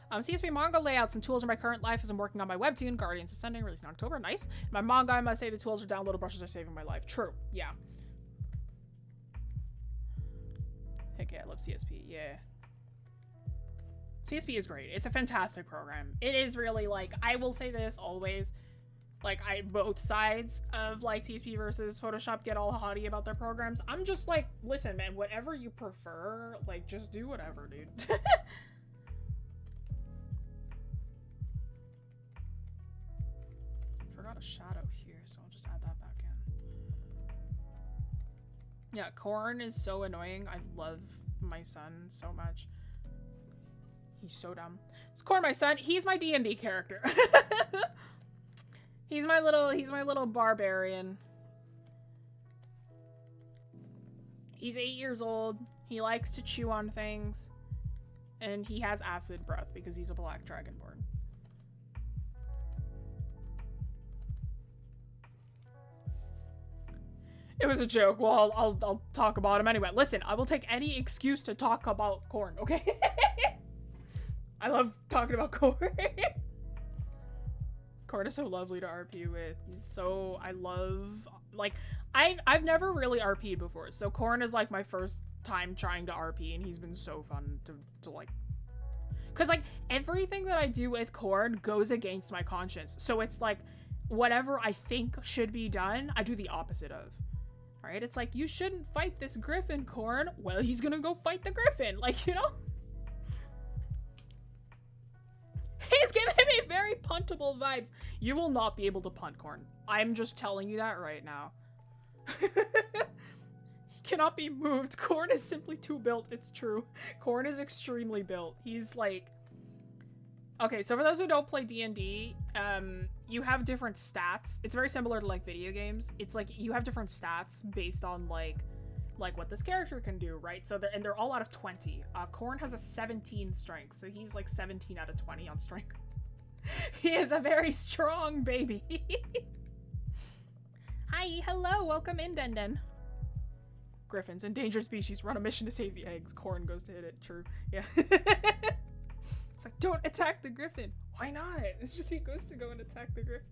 CSP manga layouts and tools are my current life as I'm working on my webtoon, Guardians Ascending, released in October. Nice. My manga, I must say, the tools are down, little brushes are saving my life. True. Yeah. Heck yeah, I love CSP. Yeah. CSP is great. It's a fantastic program. It is really, like, I will say this always. Like, both sides of, like, CSP versus Photoshop get all haughty about their programs. I'm just like, listen, man, whatever you prefer, like, just do whatever, dude. Forgot a shadow here, so I'll just add that back in. Yeah, Corn is so annoying. I love my son so much. He's so dumb. It's Corn, my son. He's my D&D character. He's my little barbarian. He's 8 years old. He likes to chew on things. And he has acid breath because he's a black dragonborn. It was a joke. Well, I'll talk about him anyway. Listen, I will take any excuse to talk about Corn, okay? I love talking about Corn. Corn is so lovely to RP with. He's so, I love, like, I've never really RP'd before, so Corn is like my first time trying to RP, and he's been so fun to like, because like everything that I do with Corn goes against my conscience, so it's like whatever I think should be done, I do the opposite of. Right? It's like, you shouldn't fight this griffin, Corn. Well, he's gonna go fight the griffin, like, you know. He's giving me very puntable vibes. You will not be able to punt Corn. I'm just telling you that right now. He cannot be moved. Corn is simply too built. It's true. Corn is extremely built. He's like... Okay, so for those who don't play D&D, you have different stats. It's very similar to, like, video games. It's like, you have different stats based on, like what this character can do, right? So and they're all out of 20. Corn has a 17 strength, so he's like 17 out of 20 on strength. He is a very strong baby. Hi, hello, welcome in, Den. Griffins, endangered species, run a mission to save the eggs. Corn goes to hit it, true. Yeah. It's like, don't attack the griffin. Why not? It's just he goes to go and attack the griffin.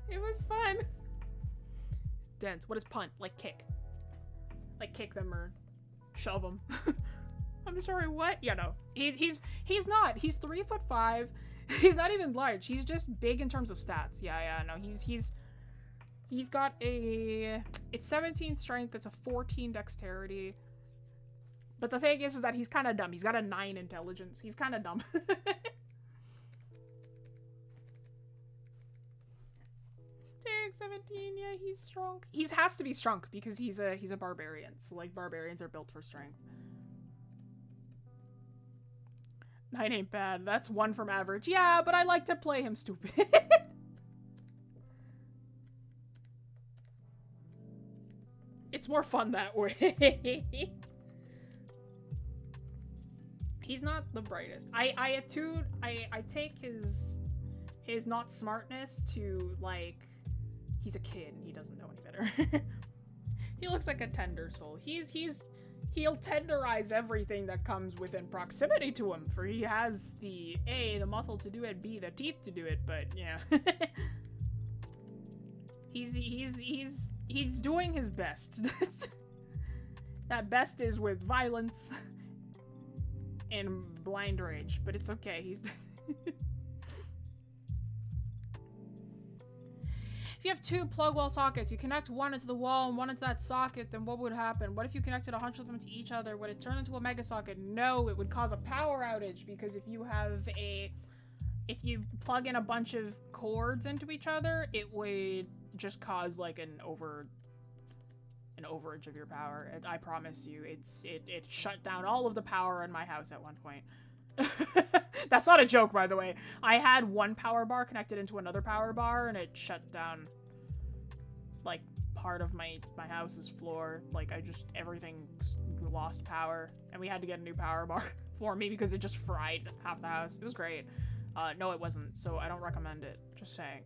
It was fun. Dense. What is punt? Like kick. Like kick them or shove them. I'm sorry, what? Yeah, no. He's not. He's 3'5". He's not even large. He's just big in terms of stats. Yeah, no. He's got a... It's 17 strength. It's a 14 dexterity. But the thing is that he's kind of dumb. He's got a 9 intelligence. He's kind of dumb. 17, yeah, he's strong. He has to be strong because he's a barbarian. So like barbarians are built for strength. 9 ain't bad. That's 1 from average. Yeah, but I like to play him stupid. It's more fun that way. He's not the brightest. I take his not smartness to like he's a kid and he doesn't know any better. He looks like a tender soul. He's he'll tenderize everything that comes within proximity to him, for he has the A, the muscle to do it, B, the teeth to do it, but yeah. he's doing his best. That best is with violence and blind rage, but it's okay. He's If you have two plug wall sockets, you connect one into the wall and one into that socket, then what would happen? What if you connected 100 of them to each other? Would it turn into a mega socket? No, it would cause a power outage, because if you plug in a bunch of cords into each other, it would just cause like an overage of your power. I promise you, it shut down all of the power in my house at one point. That's not a joke, by the way. I had one power bar connected into another power bar, and it shut down, like, part of my house's floor. Like, everything lost power, and we had to get a new power bar for me because it just fried half the house. It was great. No, it wasn't, so I don't recommend it. Just saying.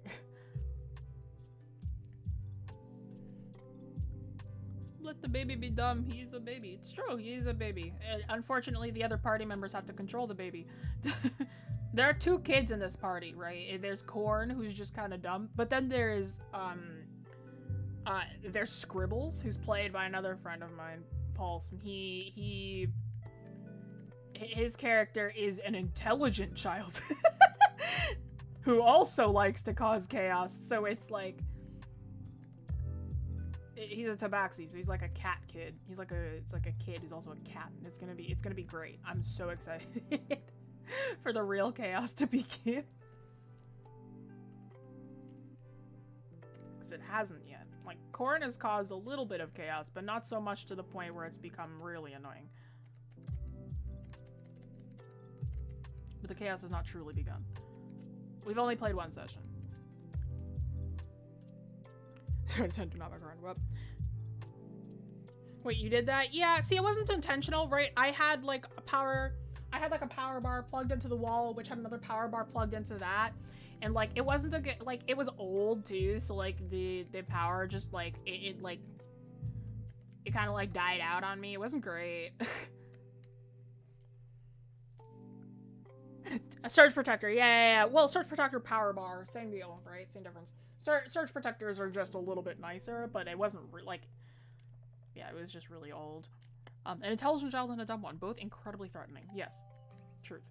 Let the baby be dumb. He is a baby. It's true. He is a baby. Unfortunately, the other party members have to control the baby. There are two kids in this party, right? There's Corn, who's just kind of dumb, but then there's Scribbles, who's played by another friend of mine, Pulse, and his character is an intelligent child who also likes to cause chaos. So it's like, he's a tabaxi, so he's like a cat kid. It's like a kid who's also a cat. And it's gonna be great. I'm so excited for the real chaos to begin. Because it hasn't yet. Like, Corn has caused a little bit of chaos, but not so much to the point where it's become really annoying. But the chaos has not truly begun. We've only played one session. Sorry, attention, not my friend. Whoop. Wait, you did that? Yeah, see, it wasn't intentional, right? I had like a power bar plugged into the wall, which had another power bar plugged into that. And like, it wasn't a good, like, it was old too. So like the power just like, it kind of like died out on me. It wasn't great. A surge protector, yeah. Well, surge protector, power bar, same deal, right? Same difference. Surge protectors are just a little bit nicer, but it wasn't like, yeah, it was just really old. An intelligent child and a dumb one, both incredibly threatening. Yes, truth.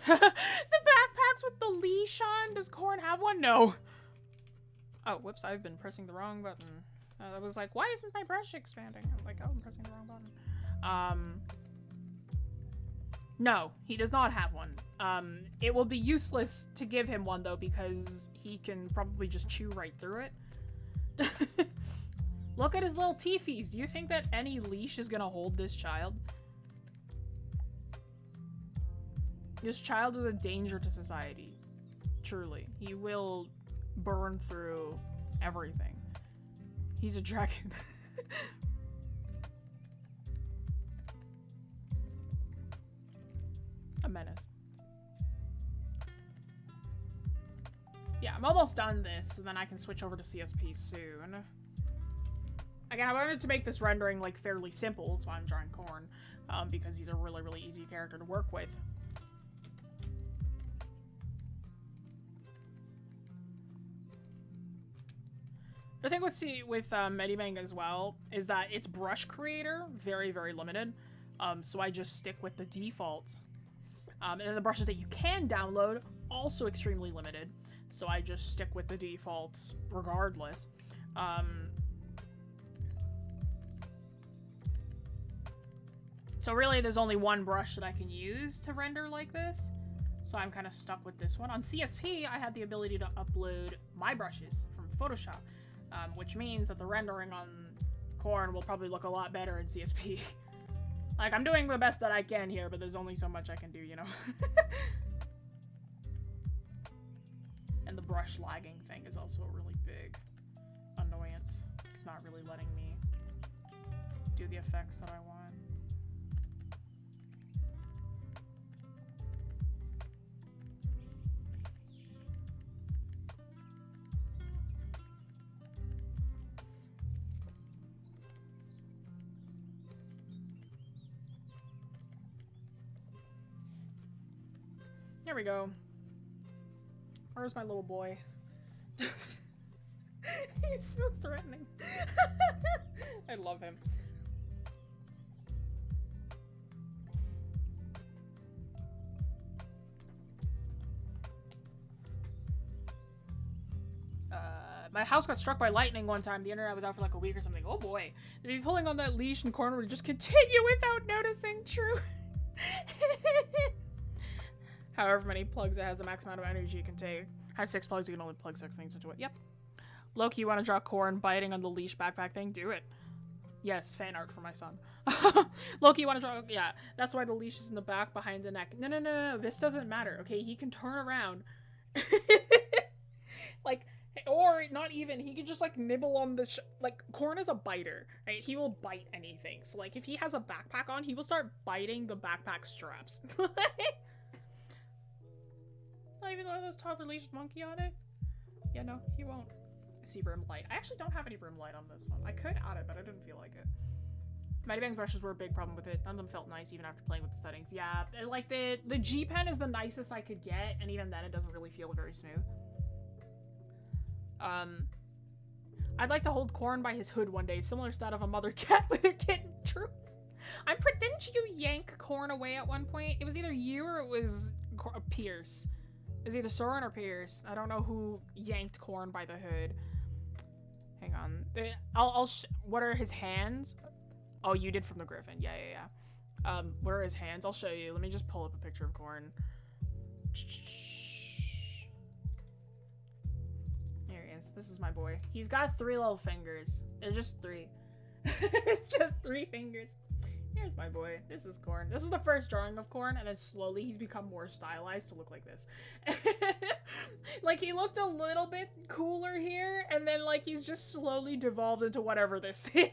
The backpacks with the leash on. Does Corn have one? No. Oh, whoops! I've been pressing the wrong button. I was like, why isn't my brush expanding? I'm like, oh, I'm pressing the wrong button. No, he does not have one. It will be useless to give him one, though, because he can probably just chew right through it. Look at his little teethies. Do you think that any leash is gonna hold this child? This child is a danger to society. Truly. He will burn through everything. He's a dragon. A menace. Yeah, I'm almost done this, so then I can switch over to CSP soon. Again, I wanted to make this rendering, like, fairly simple, so I'm drawing Corn, because he's a really, really easy character to work with. The thing with Medibang as well is that its brush creator, very, very limited, so I just stick with the defaults. And then the brushes that you can download, also extremely limited. So I just stick with the defaults regardless. So really, there's only one brush that I can use to render like this. So I'm kind of stuck with this one. On CSP, I had the ability to upload my brushes from Photoshop, which means that the rendering on Corn will probably look a lot better in CSP. Like, I'm doing the best that I can here, but there's only so much I can do, you know? And the brush lagging thing is also a really big annoyance. It's not really letting me do the effects that I want. There we go. Where's my little boy? He's so threatening. I love him. My house got struck by lightning one time. The internet was out for like a week or something. Oh boy. They'd be pulling on that leash and corner would just continue without noticing. True. However many plugs it has, the max amount of energy it can take. Has 6 plugs, you can only plug 6 things into it. Yep. Loki, you want to draw Corn biting on the leash backpack thing? Do it. Yes, fan art for my son. Loki, you want to draw... Yeah, that's why the leash is in the back behind the neck. No, no, no, no, no. This doesn't matter, okay? He can turn around. Like... Or not even, he can just like nibble on the like Corn is a biter, right? He will bite anything. So like if he has a backpack on, he will start biting the backpack straps. Not even though there's toddler leash monkey on it. Yeah, no, he won't. I see room light. I actually don't have any room light on this one. I could add it, but I didn't feel like it. Medibang brushes were a big problem with it. None of them felt nice even after playing with the settings. Yeah, like the G pen is the nicest I could get, and even then it doesn't really feel very smooth. I'd like to hold Corn by his hood one day, similar to that of a mother cat with a kitten. True. Didn't you yank Corn away at one point? It was either you or it was Pierce. It was either Soren or Pierce. I don't know who yanked Corn by the hood. Hang on. What are his hands? Oh, you did from the Griffin. Yeah, yeah, yeah. What are his hands? I'll show you. Let me just pull up a picture of Corn. This is my boy. He's got 3 little fingers. It's just 3. It's just 3 fingers. Here's my boy. This is Corn. This was the first drawing of Corn, and then slowly he's become more stylized to look like this. Like, he looked a little bit cooler here, and then, like, he's just slowly devolved into whatever this is.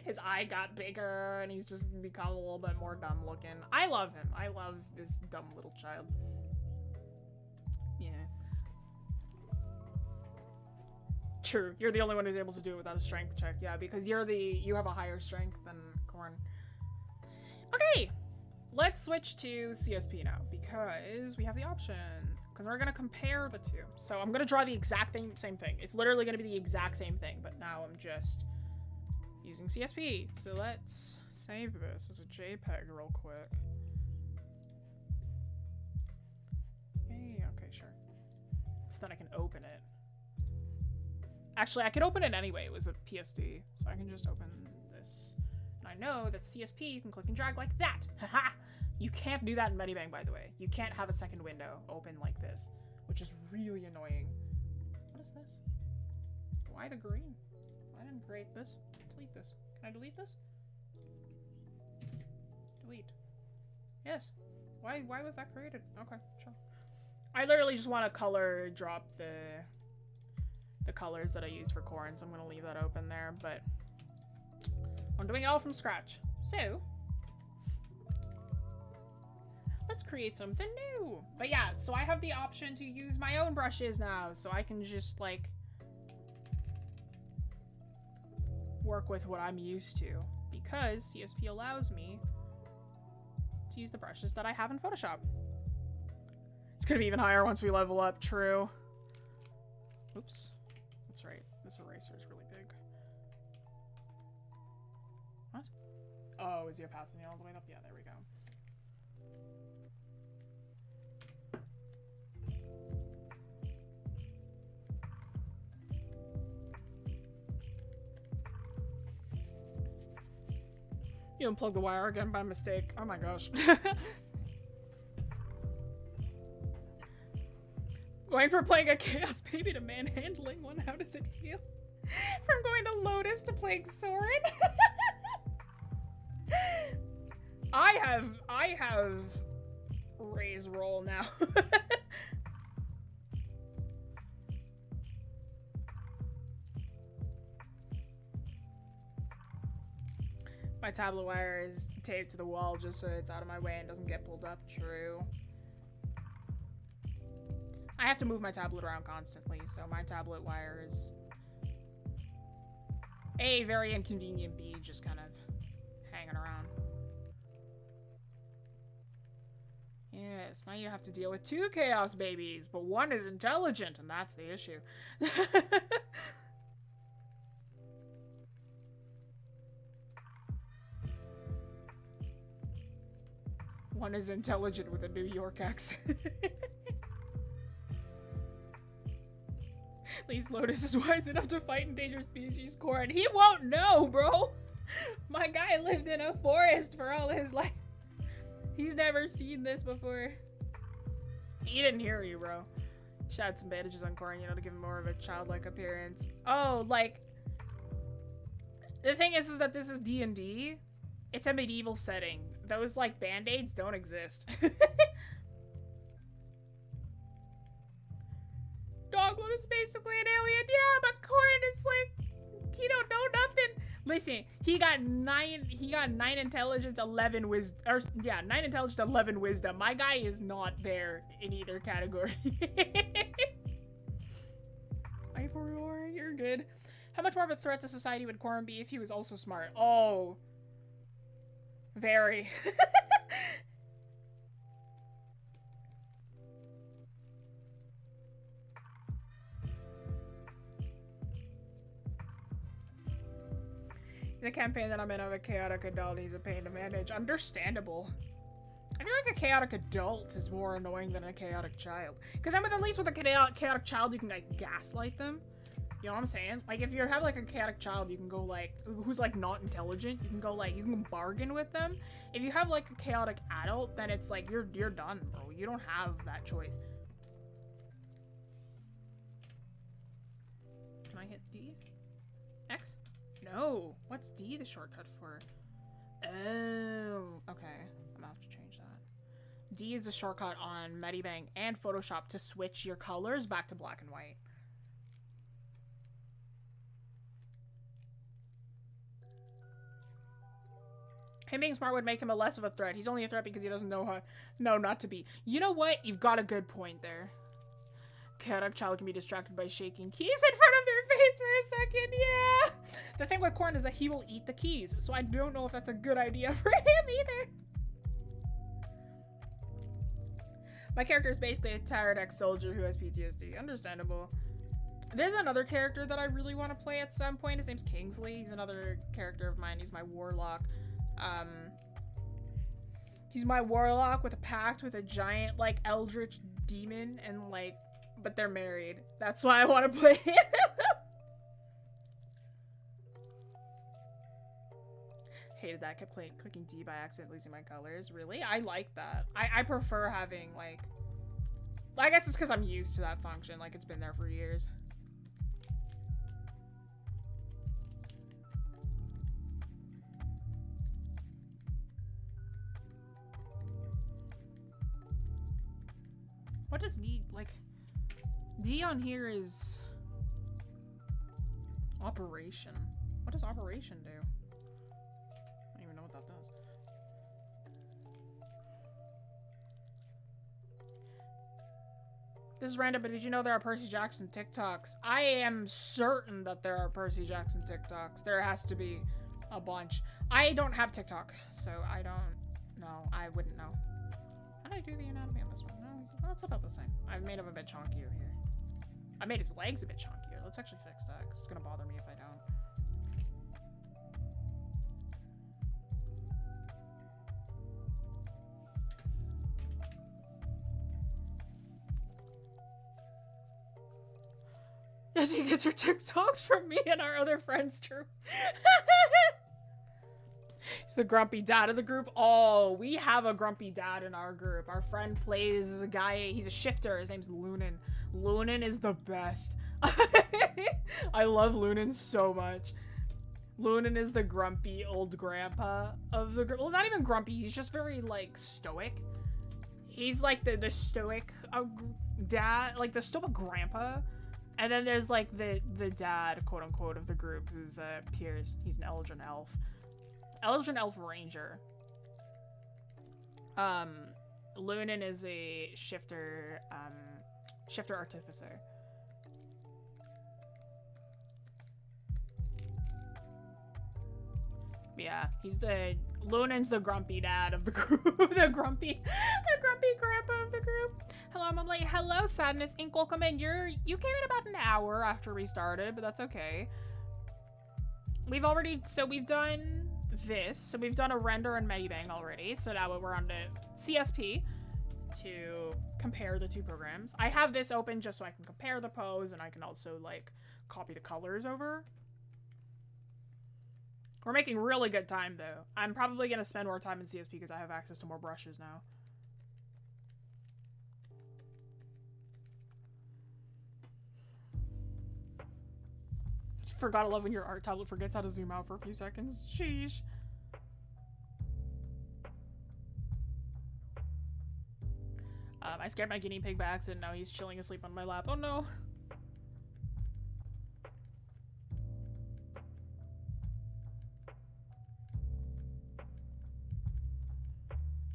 His eye got bigger, and he's just become a little bit more dumb looking. I love him. I love this dumb little child. Yeah. True, you're the only one who's able to do it without a strength check. Yeah, because you have a higher strength than Corn. Okay, let's switch to CSP now because we have the option. Because we're gonna compare the two. So I'm gonna draw the exact same thing. It's literally gonna be the exact same thing, but now I'm just using CSP. So let's save this as a JPEG real quick. Okay, sure. So then I can open it. Actually, I could open it anyway. It was a PSD, so I can just open this. And I know that CSP you can click and drag like that. Haha! You can't do that in Medibang, by the way. You can't have a second window open like this, which is really annoying. What is this? Why the green? I didn't create this. Delete this. Can I delete this? Delete. Yes. Why was that created? Okay, sure. I literally just want to color drop the colors that I use for Corn, so I'm gonna leave that open there, but I'm doing it all from scratch. So let's create something new. But yeah, so I have the option to use my own brushes now, so I can just like work with what I'm used to, because CSP allows me to use the brushes that I have in Photoshop. It's gonna be even higher once we level up. True. Oops. That's right. This eraser is really big. What? Oh, is the opacity all the way up? Yeah, there we go. You unplugged the wire again by mistake. Oh my gosh. Going from playing a Chaos Baby to manhandling one, how does it feel? From going to Lotus to playing Soren? I have Ray's role now. My tablet wire is taped to the wall just so it's out of my way and doesn't get pulled up. True. I have to move my tablet around constantly, so my tablet wire is A, very inconvenient, B, just kind of hanging around. Yes, this. Now you have to deal with 2 chaos babies, but one is intelligent, and that's the issue. One is intelligent with a New York accent. At least Lotus is wise enough to fight endangered species core, and he won't know, bro! My guy lived in a forest for all his life. He's never seen this before. He didn't hear you, bro. She had some bandages on Corin, you know, to give him more of a childlike appearance. Oh, like... The thing is that this is D&D. It's a medieval setting. Those, like, band-aids don't exist. Dogwood is basically an alien. Yeah, but Corin is like, he don't know nothing. Listen, he got 9 intelligence, 11 wisdom, or yeah, 9 intelligence, 11 wisdom. My guy is not there in either category. Ivor, you're good. How much more of a threat to society would Corin be if he was also smart? Oh. Very. The campaign that I'm in of a chaotic adult, he's a pain to manage. Understandable. I feel like a chaotic adult is more annoying than a chaotic child. Because then at least with a chaotic child, you can like gaslight them. You know what I'm saying? Like if you have like a chaotic child, you can go like, who's like not intelligent, you can go like, you can bargain with them. If you have like a chaotic adult, then it's like, you're done, bro. You don't have that choice. Can I hit D? X? No. What's D the shortcut for? Oh, okay. I'm gonna have to change that. D is the shortcut on Medibang and Photoshop to switch your colors back to black and white. Him being smart would make him a less of a threat. He's only a threat because he doesn't know how not to be. You know what? You've got a good point there. Chaotic child can be distracted by shaking keys in front of their face for a second. Yeah. The thing with Corin is that he will eat the keys, so I don't know if that's a good idea for him either. My character is basically a tired ex-soldier who has PTSD. Understandable. There's another character that I really want to play at some point. His name's Kingsley. He's another character of mine. He's my warlock. He's my warlock with a pact with a giant, like, eldritch demon, and, like, but they're married. That's why I want to play him. Hated that. Kept clicking D by accident, losing my colors. Really? I like that. I prefer having, like... I guess it's because I'm used to that function. Like, it's been there for years. What does D, like... D on here is... Operation. What does operation do? I don't even know what that does. This is random, but did you know there are Percy Jackson TikToks? I am certain that there are Percy Jackson TikToks. There has to be a bunch. I don't have TikTok, so I don't know. I wouldn't know. How did I do the anatomy on this one? No, well, it's about the same. I've made him a bit chunkier here. I made his legs a bit chunkier. Let's actually fix that, because it's going to bother me if I don't. Jessie gets her TikToks from me and our other friends, true. He's the grumpy dad of the group. Oh, we have a grumpy dad in our group. Our friend plays as a guy, he's a shifter. His name's Lunan. Lunan is the best. I love Lunan so much. Lunan is the grumpy old grandpa of the group. Well, not even grumpy. He's just very, like, stoic. He's, like, the stoic dad, like, the stoic grandpa. And then there's, like, the dad, quote-unquote, of the group, who's Pierce. He's an Eldrin elf. Eldrin elf ranger. Lunan is a shifter, shifter artificer. Yeah, he's the Lunan's the grumpy dad of the group. the grumpy grandpa of the group. Hello, I'm late. Hello, Sadness Inc. Welcome in. You came in about an hour after we started, but that's okay. We've done this. So we've done a render and Medibang already. So now we're on to CSP to compare the two programs. I have this open just so I can compare the pose, and I can also like copy the colors over. We're making really good time though. I'm probably gonna spend more time in CSP because I have access to more brushes now. Forgot I love when your art tablet forgets how to zoom out for a few seconds. Sheesh. I scared my guinea pig by accident. Now he's chilling asleep on my lap. Oh no.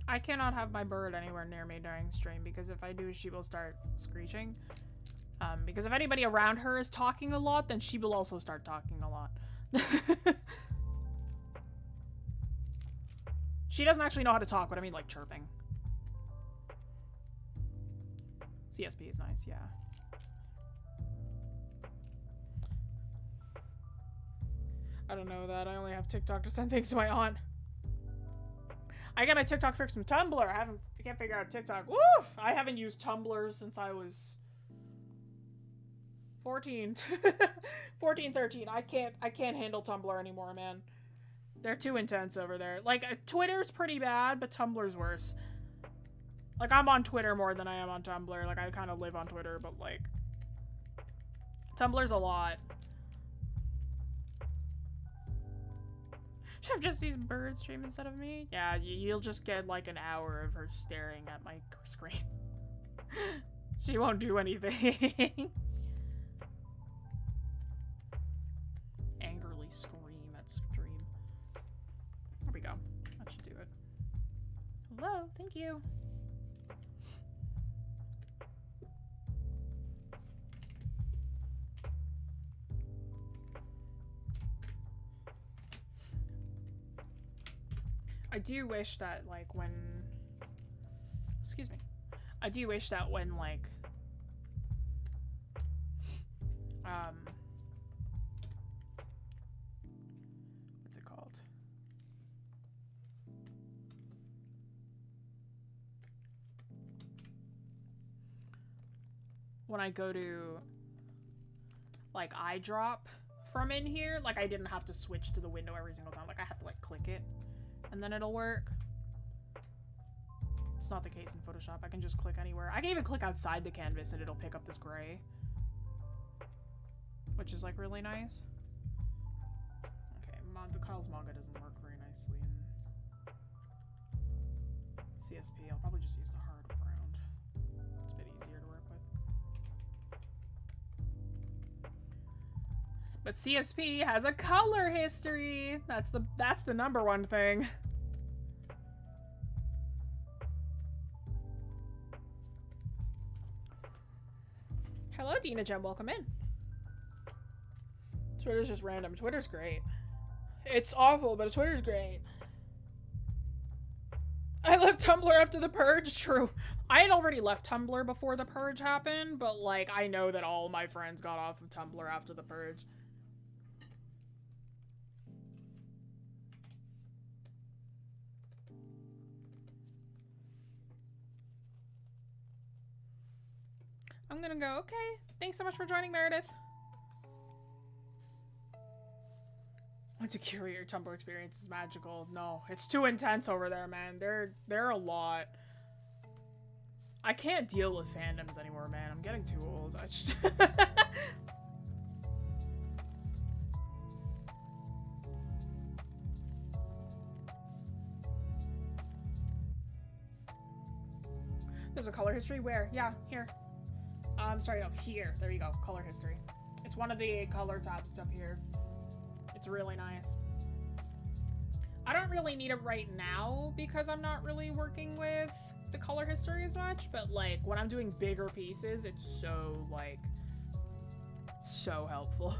I cannot have my bird anywhere near me during stream because if I do, she will start screeching. Because if anybody around her is talking a lot, then she will also start talking a lot. She doesn't actually know how to talk, but I mean like chirping. CSP is nice, yeah. I don't know that. I only have TikTok to send things to my aunt. I got my TikTok fixed from Tumblr. I can't figure out TikTok. Woof! I haven't used Tumblr since I was 14. 14, 13. I can't handle Tumblr anymore, man. They're too intense over there. Like, Twitter's pretty bad, but Tumblr's worse. Like, I'm on Twitter more than I am on Tumblr. Like, I kind of live on Twitter, but, like, Tumblr's a lot. Should have just used bird stream instead of me? Yeah, you'll just get, like, an hour of her staring at my screen. She won't do anything. Angrily scream at stream. There we go. That should do it. Hello, thank you. I do wish that, like, when... Excuse me. I do wish that when, like... What's it called? When I go to, like, iDrop from in here, like, I didn't have to switch to the window every single time. Like, I have to, like, click it. And then it'll work. It's not the case in Photoshop. I can just click anywhere. I can even click outside the canvas and it'll pick up this gray. Which is like really nice. Okay, the Kyle's manga doesn't work very nicely in CSP. I'll probably just use the hard ground. It's a bit easier to work with. But CSP has a color history. That's the number one thing. Hello, Dina Gem. Welcome in. Twitter's just random. Twitter's great. It's awful, but Twitter's great. I left Tumblr after the purge. True. I had already left Tumblr before the purge happened, but like I know that all my friends got off of Tumblr after the purge. I'm gonna go, okay. Thanks so much for joining, Meredith. Once you curate your Tumblr experience is magical. No, it's too intense over there, man. They're a lot. I can't deal with fandoms anymore, man. I'm getting too old. I just There's a color history? Where? Yeah, here. Sorry, no, here. There you go. Color history. It's one of the color tabs up here. It's really nice. I don't really need it right now because I'm not really working with the color history as much, but like when I'm doing bigger pieces, it's so like so helpful.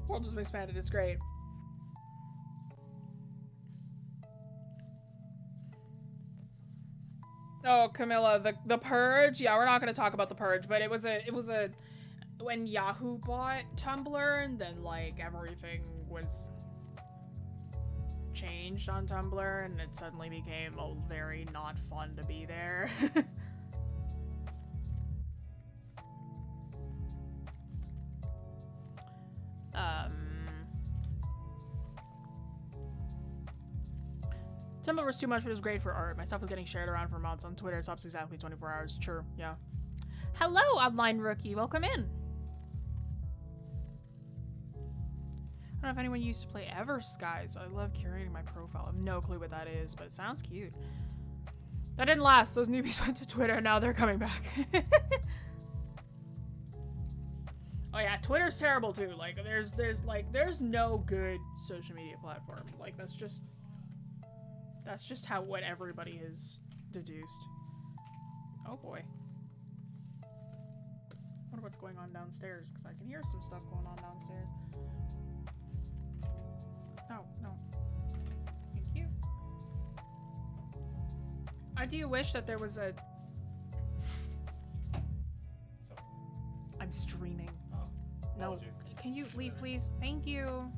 World just expanded. It's great. Oh, Camilla, the Purge. Yeah, we're not gonna talk about the Purge, but it was a when Yahoo bought Tumblr, and then like everything was changed on Tumblr, and it suddenly became very not fun to be there. Tumblr was too much, but it was great for art. My stuff was getting shared around for months. On Twitter, it's up exactly 24 hours. Sure, yeah. Hello, online rookie. Welcome in. I don't know if anyone used to play Ever Skies, but I love curating my profile. I have no clue what that is, but it sounds cute. That didn't last. Those newbies went to Twitter, and now they're coming back. Oh yeah, Twitter's terrible too. Like, there's no good social media platform. Like, that's just how what everybody has deduced. Oh boy. I wonder what's going on downstairs, because I can hear some stuff going on downstairs. No, no. Thank you. I do wish that there was a... I'm streaming. Oh, no. Can you leave, please? Thank you.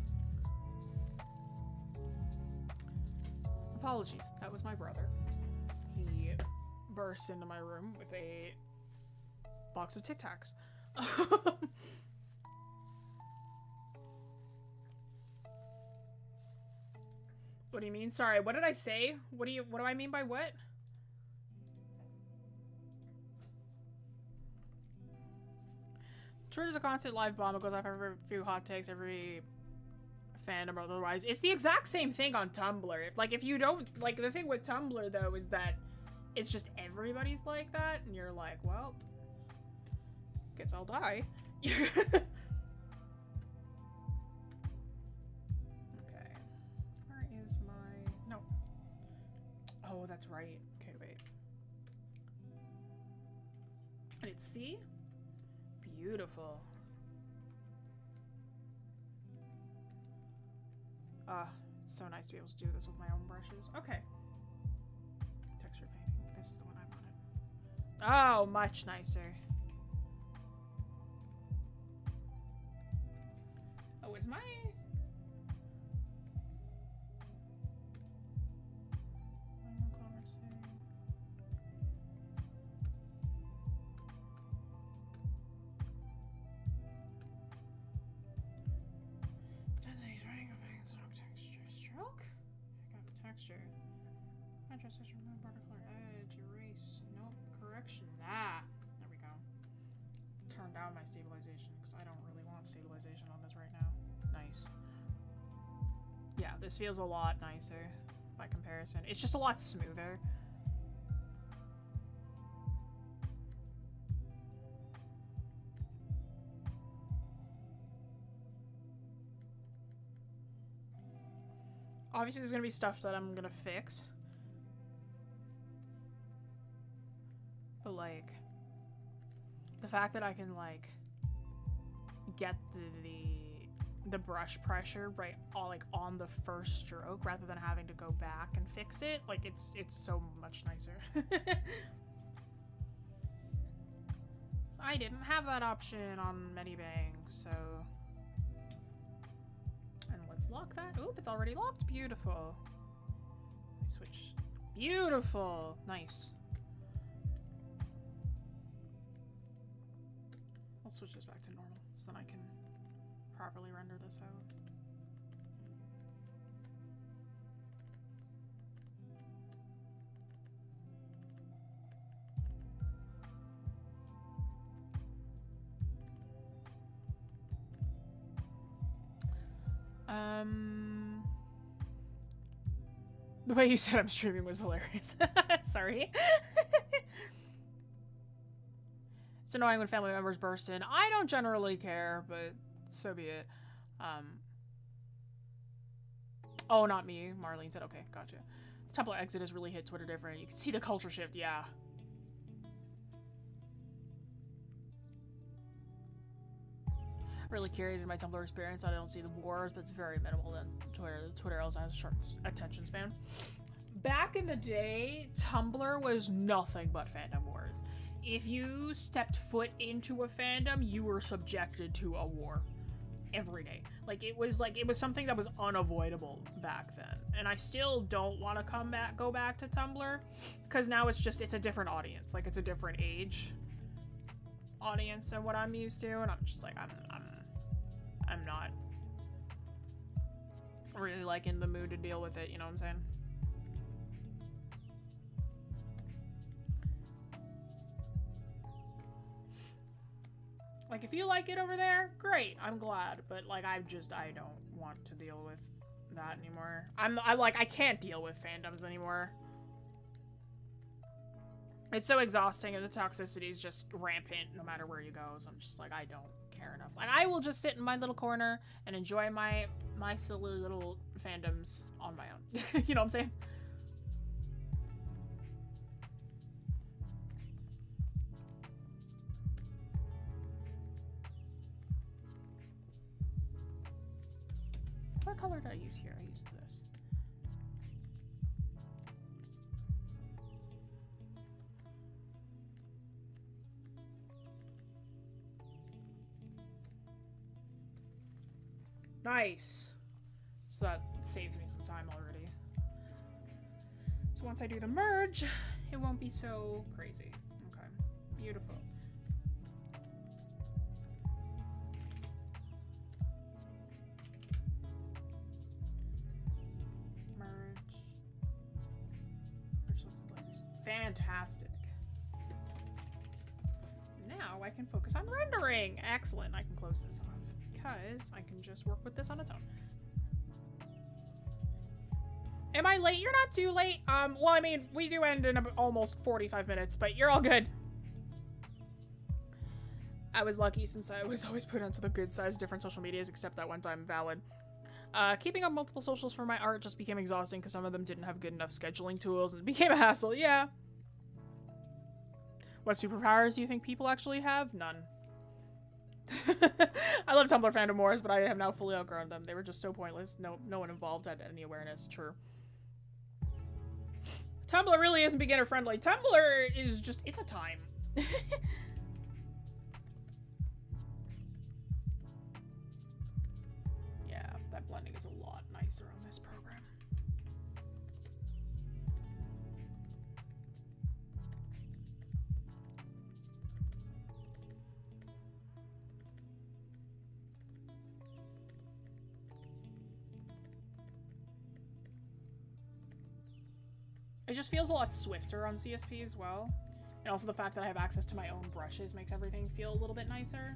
Apologies. That was my brother. He burst into my room with a box of Tic Tacs. What do you mean? Sorry, what did I say? What do I mean by what? Twitter's a constant live bomb. It goes off every few hot takes, every fandom or otherwise. It's the exact same thing on Tumblr. If you don't, like, the thing with Tumblr, though, is that it's just everybody's like that, and you're like, well, guess I'll die. Okay. Where is my... No. Oh, that's right. Okay, wait. And it's C? Beautiful. So nice to be able to do this with my own brushes. Okay. Texture painting. This is the one I wanted. Oh, much nicer. Oh, is my... Down my stabilization because I don't really want stabilization on this right now. Nice. Yeah, this feels a lot nicer by comparison. It's just a lot smoother. Obviously there's gonna be stuff that I'm gonna fix. But like, the fact that I can like get the brush pressure right on the first stroke rather than having to go back and fix it, like it's so much nicer. I didn't have that option on Medibang, so... And let's lock that. Oop, it's already locked. Beautiful. Switch. Beautiful. Nice. I'll switch this back to normal so then I can properly render this out. The way you said I'm streaming was hilarious. Sorry. It's annoying when family members burst in. I don't generally care, but so be it. Oh, not me. Marlene said, okay, gotcha. The Tumblr exit has really hit Twitter different. You can see the culture shift, yeah. really curated my Tumblr experience. I don't see the wars, but it's very minimal than Twitter. Twitter also has a short attention span. Back in the day, Tumblr was nothing but fandom wars. If you stepped foot into a fandom, you were subjected to a war every day. It was something that was unavoidable back then. And I still don't want to go back to Tumblr, because now it's a different audience. It's a different age audience than what I'm used to, and I'm just I'm not really in the mood to deal with it, you know what I'm saying? If you like it over there, great, I'm glad, but I don't want to deal with that anymore. I can't deal with fandoms anymore. It's so exhausting, and the toxicity is just rampant no matter where you go, so I'm just I don't care enough. I will just sit in my little corner and enjoy my silly little fandoms on my own. You know what I'm saying? What color did I use here? I used this. Nice. So that saves me some time already. So once I do the merge, it won't be so crazy. Okay. Beautiful. Fantastic. Now I can focus on rendering. Excellent. I can close this off because I can just work with this on its own. Am I late? You're not too late. Well, I mean, we do end in almost 45 minutes, but you're all good. I was lucky since I was always put onto the good size of different social medias, except that one time valid. Keeping up multiple socials for my art just became exhausting because some of them didn't have good enough scheduling tools, and it became a hassle. Yeah. What superpowers do you think people actually have? None. I love Tumblr fandom wars, but I have now fully outgrown them. They were just so pointless. No one involved had any awareness. True. Tumblr really isn't beginner friendly. Tumblr is just, it's a time. Yeah, that blending is a lot nicer on this program. It just feels a lot swifter on CSP as well. And also the fact that I have access to my own brushes makes everything feel a little bit nicer.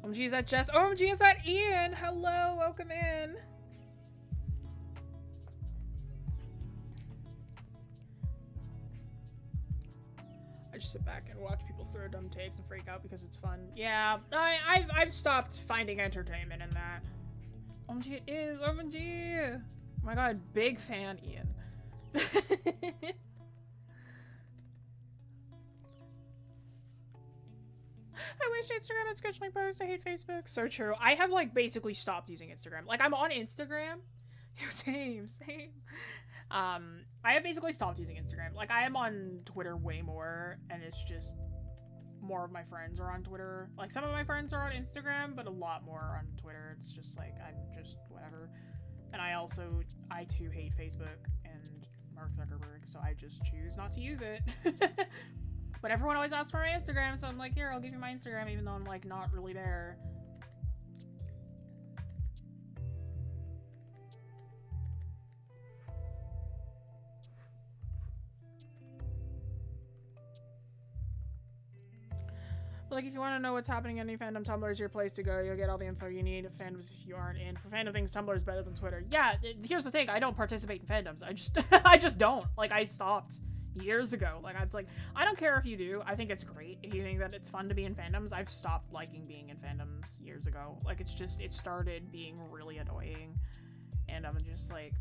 OMG, is that Jess? OMG, is that Ian? Hello, welcome in. I just sit back and watch people throw dumb takes and freak out because it's fun. Yeah, I've stopped finding entertainment in that. OMG, it is. OMG. Oh my god, big fan, Ian. I wish Instagram had scheduling posts. I hate Facebook. So true. I have like basically stopped using Instagram. Like I'm on Instagram. Same. I have basically stopped using Instagram. Like I am on Twitter way more, and it's just more of my friends are on Twitter. Like some of my friends are on Instagram, but a lot more are on Twitter. It's just like I'm just whatever. And I too hate Facebook and Mark Zuckerberg, so I just choose not to use it. But everyone always asks for my Instagram, so I'm like, here, I'll give you my Instagram, even though I'm like not really there. But like, if you want to know what's happening in any fandom, Tumblr is your place to go. You'll get all the info you need. Fandoms if you aren't in. For fandom things, Tumblr is better than Twitter. Yeah, here's the thing. I don't participate in fandoms. I just don't. Like, I stopped years ago. Like, I don't care if you do. I think it's great. If you think that it's fun to be in fandoms, I've stopped liking being in fandoms years ago. Like, it's just, it started being really annoying. And I'm just like,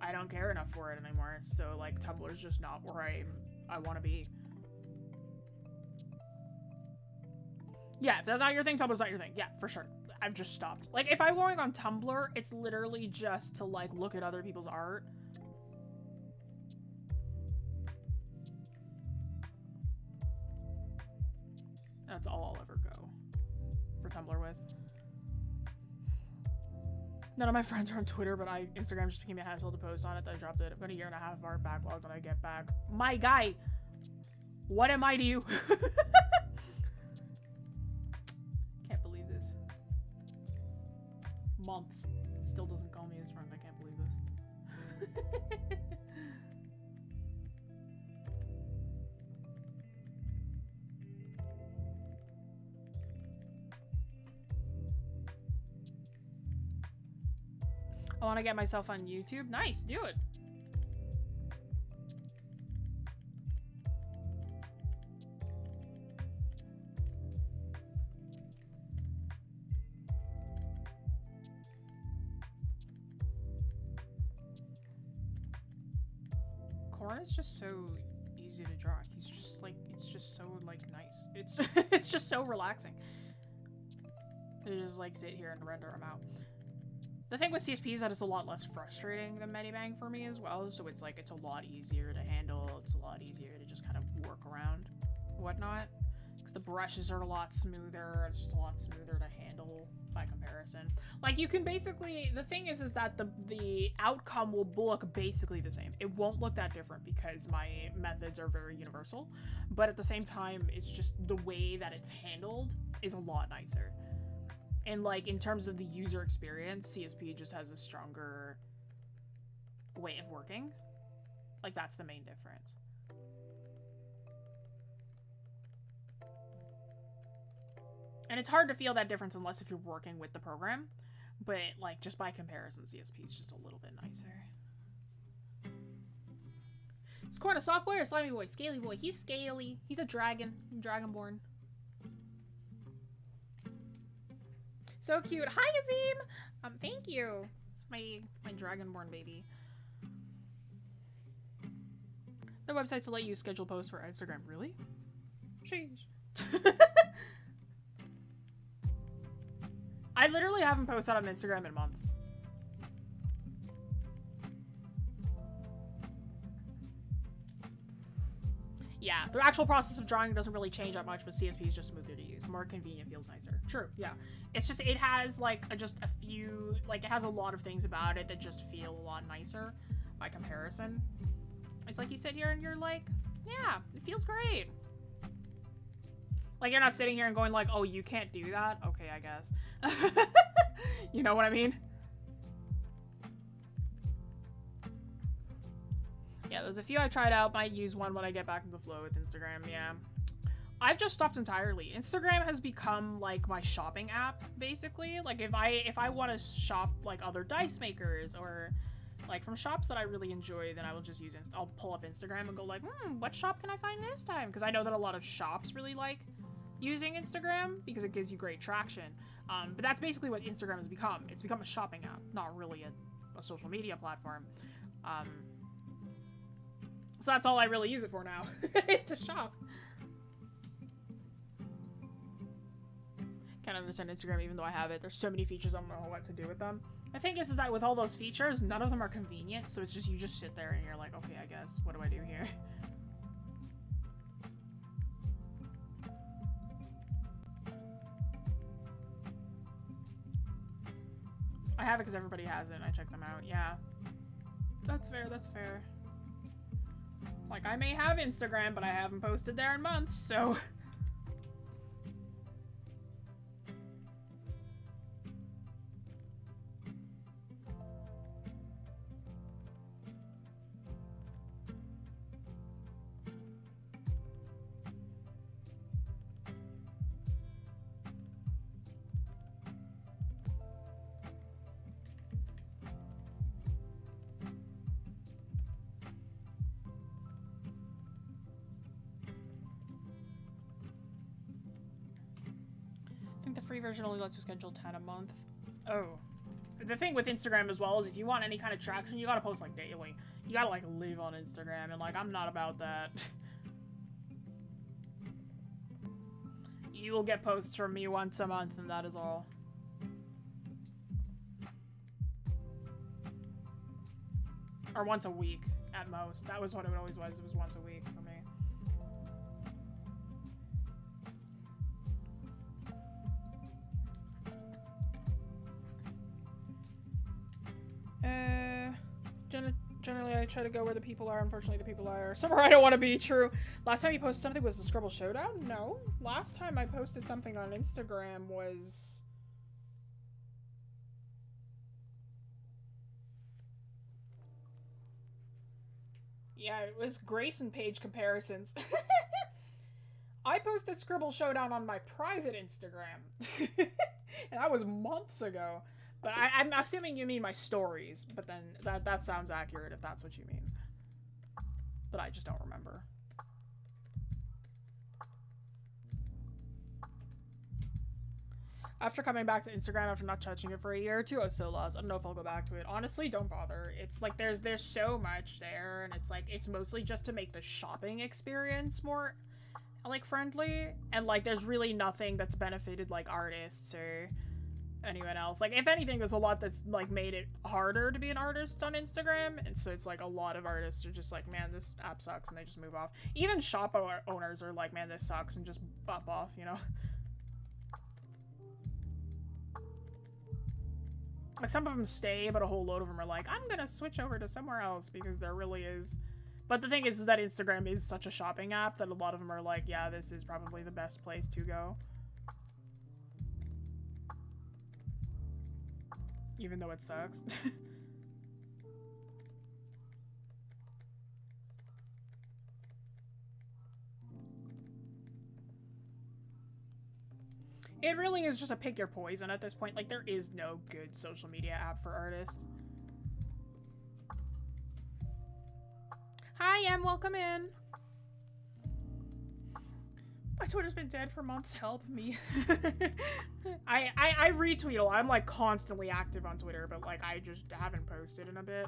I don't care enough for it anymore. So, like, Tumblr's just not where I want to be. Yeah, if that's not your thing, Tumblr's not your thing. Yeah, for sure. I've just stopped. Like, if I'm going on Tumblr, it's literally just to, like, look at other people's art. That's all I'll ever go for Tumblr with. None of my friends are on Twitter, but Instagram just became a hassle to post on it. I dropped it. I've got a 1.5 year of art backlog when I get back. My guy! What am I to you? Can't believe this. Months. Still doesn't call me his friend. I can't believe this. I want to get myself on YouTube. Nice, do it. Corn is just so easy to draw. He's just like, it's just so like nice. It's it's just so relaxing. To just like sit here and render them out. The thing with CSP is that it's a lot less frustrating than Medibang for me as well, so it's like, it's a lot easier to handle, it's a lot easier to just kind of work around whatnot, because the brushes are a lot smoother, it's just a lot smoother to handle by comparison. Like, you can basically, the thing is that the outcome will look basically the same. It won't look that different because my methods are very universal, but at the same time, it's just the way that it's handled is a lot nicer. And, like, in terms of the user experience, CSP just has a stronger way of working. Like, that's the main difference. And it's hard to feel that difference unless if you're working with the program. But, like, just by comparison, CSP is just a little bit nicer. Is Corn a soft boy or a slimy boy? Scaly boy. He's scaly. He's a dragon. Dragonborn. So cute. Hi, Azim! Thank you. It's my Dragonborn baby. The website's to let you schedule posts for Instagram. Really? Sheesh. I literally haven't posted on Instagram in months. Yeah, the actual process of drawing doesn't really change that much, but CSP is just smoother to use. More convenient, feels nicer. True, yeah. It's just, it has, like, just a few, like, it has a lot of things about it that just feel a lot nicer by comparison. It's like you sit here and you're like, yeah, it feels great. Like, you're not sitting here and going like, oh, you can't do that? Okay, I guess. You know what I mean? Yeah, there's a few I tried out. Might use one when I get back in the flow with Instagram, yeah. I've just stopped entirely. Instagram has become, like, my shopping app, basically. Like, if I want to shop, like, other dice makers or, like, from shops that I really enjoy, then I will just use I'll pull up Instagram and go, like, what shop can I find this time? Because I know that a lot of shops really like using Instagram because it gives you great traction. But that's basically what Instagram has become. It's become a shopping app, not really a social media platform. So that's all I really use it for now, is to shop. Can't understand Instagram even though I have it. There's so many features I don't know what to do with them. The thing is that with all those features, none of them are convenient, so it's just, you just sit there and you're like, okay, I guess, what do I do here? I have it because everybody has it and I check them out, yeah. That's fair, that's fair. Like, I may have Instagram, but I haven't posted there in months, so... I think the free version only lets you schedule 10 a month. Oh. The thing with Instagram as well is if you want any kind of traction, you gotta post like daily. You gotta like live on Instagram, and like I'm not about that. You will get posts from me once a month, and that is all. Or once a week, at most. That was what it always was. It was once a week for me. Generally, I try to go where the people are. Unfortunately, the people are somewhere I don't want to be. True. Last time you posted something was the Scribble Showdown? No. Last time I posted something on Instagram was... Yeah, it was Grace and Page comparisons. I posted Scribble Showdown on my private Instagram. And that was months ago. But I'm assuming you mean my stories, but then that sounds accurate if that's what you mean. But I just don't remember. After coming back to Instagram after not touching it for a year or two, I was so lost. I don't know if I'll go back to it. Honestly, don't bother. It's like there's so much there, and it's like it's mostly just to make the shopping experience more like friendly, and like there's really nothing that's benefited like artists or anyone else. Like, if anything, there's a lot that's, like, made it harder to be an artist on Instagram, and so it's, like, a lot of artists are just like, man, this app sucks, and they just move off. Even shop owners are like, man, this sucks, and just bump off, you know? Like, some of them stay, but a whole load of them are like, I'm gonna switch over to somewhere else, because there really is... But the thing is that Instagram is such a shopping app that a lot of them are like, yeah, this is probably the best place to go. Even though it sucks. It really is just a pick your poison at this point. Like, there is no good social media app for artists. Hi, Em, welcome in. My Twitter's been dead for months. Help me. I retweet a lot. I'm like constantly active on Twitter, but like I just haven't posted in a bit.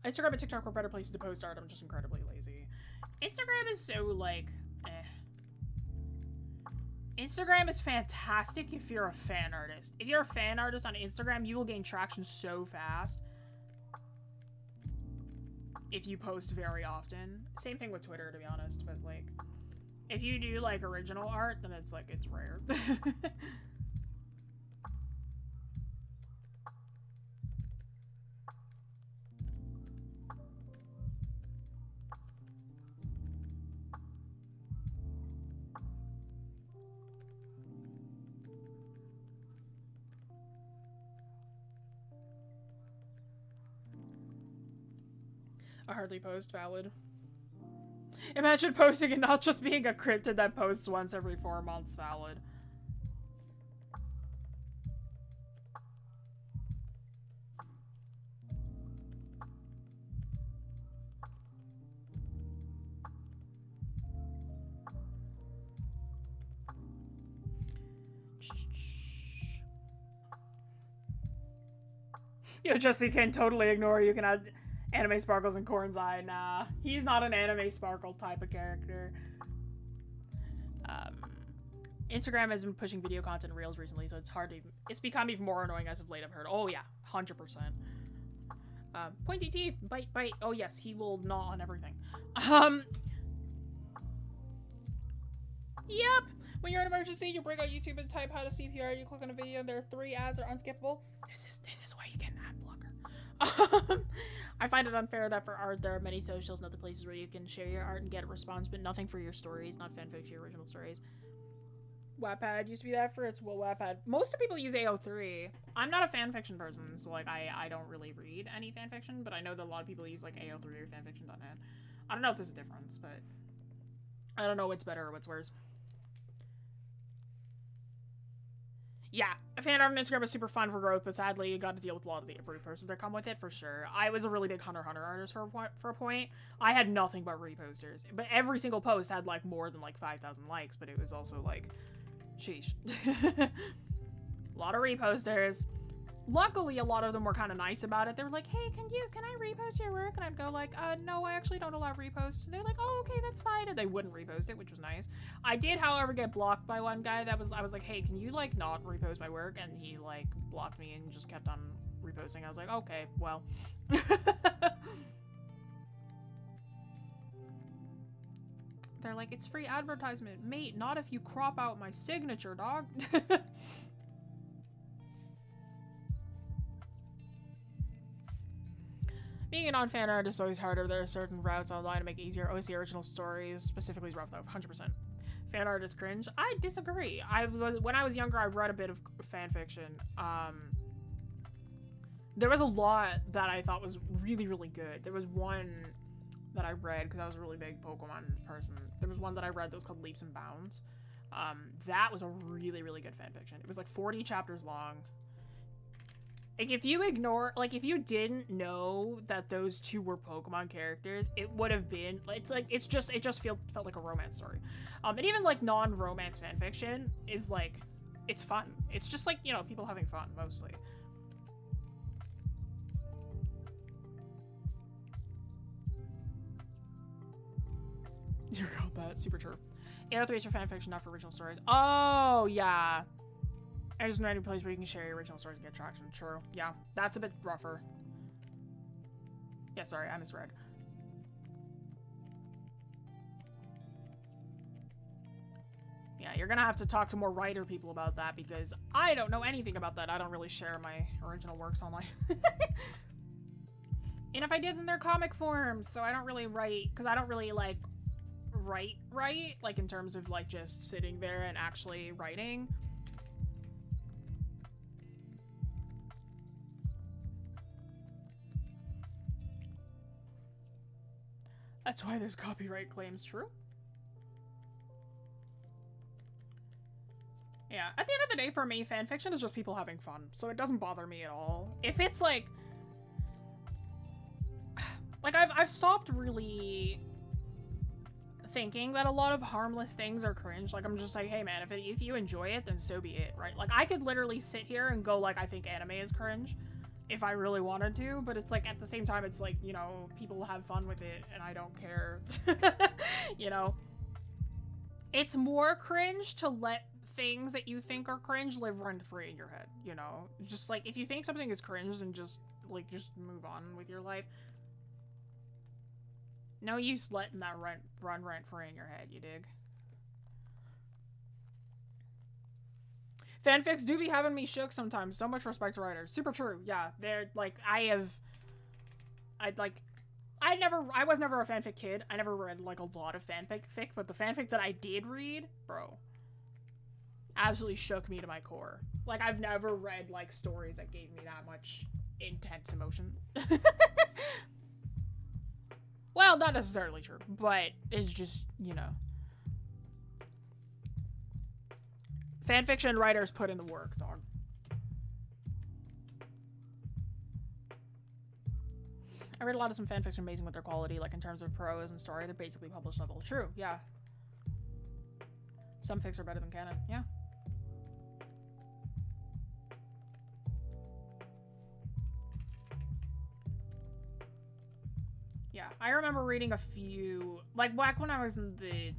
Instagram and TikTok were better places to post art. I'm just incredibly lazy. Instagram is so like, Instagram is fantastic if you're a fan artist. If you're a fan artist on Instagram, you will gain traction so fast. If you post very often. Same thing with Twitter, to be honest, but like, if you do like original art, then it's like, it's rare. I hardly post, valid. Imagine posting and not just being a cryptid that posts once every 4 months, valid. Yo, Jessie can totally ignore you. Can add anime sparkles in Corn's eye. Nah, he's not an anime sparkle type of character. Instagram has been pushing video content in Reels recently, so it's hard to... It's become even more annoying as of late, I've heard. Oh yeah, 100%. Pointy teeth, bite, bite. Oh yes, he will gnaw on everything. Yep. When you're in an emergency, you bring out YouTube and type how to CPR. You click on a video, and there are 3 ads that are unskippable. This is why you get an ad blocker. I find it unfair that for art, there are many socials and other places where you can share your art and get a response, but nothing for your stories, not fanfiction, original stories. Wattpad used to be that for its Wattpad. Most of people use AO3. I'm not a fanfiction person, so like I don't really read any fanfiction, but I know that a lot of people use like AO3 or fanfiction.net. I don't know if there's a difference, but I don't know what's better or what's worse. Yeah, fan art on Instagram is super fun for growth, but sadly you got to deal with a lot of the reposters that come with it for sure. I was a really big Hunter x Hunter artist for a point. I had nothing but reposters, but every single post had like more than like 5,000 likes, but it was also like, sheesh. A lot of reposters. Luckily, a lot of them were kind of nice about it. They were like, hey, can I repost your work? And I'd go like, no, I actually don't allow reposts. And they're like, oh, okay, that's fine. And they wouldn't repost it, which was nice. I did, however, get blocked by one guy I was like, hey, can you like not repost my work? And he like blocked me and just kept on reposting. I was like, okay, well. They're like, it's free advertisement. Mate, not if you crop out my signature, dog. Being a non-fan artist is always harder. There are certain routes online to make it easier. OSC original stories specifically is rough though, 100%. Fan art is cringe. I disagree. When I was younger, I read a bit of fan fiction. There was a lot that I thought was really, really good. There was one that I read because I was a really big Pokemon person. There was one that I read that was called Leaps and Bounds. That was a really, really good fan fiction. It was like 40 chapters long. Like, if you didn't know that those two were Pokemon characters, it would have been, it just felt like a romance story. And even, like, non-romance fanfiction is, like, it's fun. It's just, like, you know, people having fun, mostly. You got that. Super true. AO3 is for fanfiction, not for original stories. Oh, yeah. I just know any place where you can share your original stories and get traction. True. Yeah, that's a bit rougher. Yeah, sorry, I misread. Yeah, you're gonna have to talk to more writer people about that because I don't know anything about that. I don't really share my original works online. And if I did, then they're comic forms, so I don't really write, because I don't really, like, write, like, in terms of, like, just sitting there and actually writing. That's why there's copyright claims, true? Yeah, at the end of the day, for me, fanfiction is just people having fun, so it doesn't bother me at all. If it's like... Like, I've stopped really thinking that a lot of harmless things are cringe. Like, I'm just like, hey man, if you enjoy it, then so be it, right? Like, I could literally sit here and go like, I think anime is cringe. If I really wanted to, but it's like at the same time it's like, you know, people have fun with it and I don't care. You know, it's more cringe to let things that you think are cringe live rent-free in your head, you know? Just like, if you think something is cringe, then just move on with your life. No use letting that run rent-free in your head, you dig? Fanfics do be having me shook sometimes. So much respect to writers. Super true. Yeah, they're like, I was never a fanfic kid. I never read like a lot of fanfic, but the fanfic that I did read, bro, absolutely shook me to my core. Like, I've never read like stories that gave me that much intense emotion. Well, not necessarily true, but it's just, you know. Fanfiction writers put in the work, dog. I read a lot of some fanfics are amazing with their quality, like in terms of prose and story. They're basically published level. True, yeah. Some fics are better than canon, yeah. Yeah, I remember reading a few, like back when I was in the,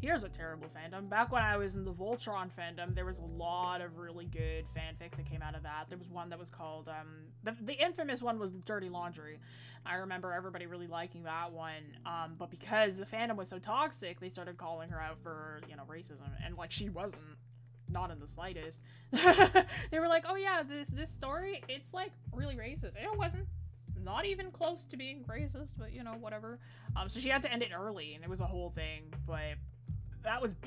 here's a terrible fandom, back when I was in the Voltron fandom, there was a lot of really good fanfics that came out of that. There was one that was called, the infamous one was Dirty Laundry. I remember everybody really liking that one, but because the fandom was so toxic, they started calling her out for, you know, racism, and like, she wasn't, not in the slightest. They were like, oh yeah, this story, it's like really racist, and it wasn't. Not even close to being racist, but you know, whatever. So she had to end it early, and it was a whole thing, but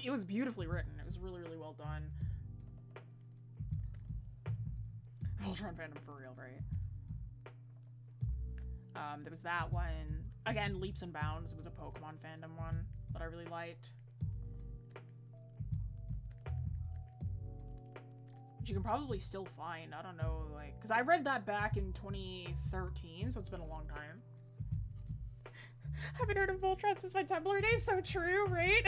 it was beautifully written. It was really, really well done. Voltron fandom for real, right? There was that one. Again, Leaps and Bounds. It was a Pokemon fandom one that I really liked. which you can probably still find. I don't know, like, because I read that back in 2013, so it's been a long time. I haven't heard of Voltron since my Tumblr days. So true, right?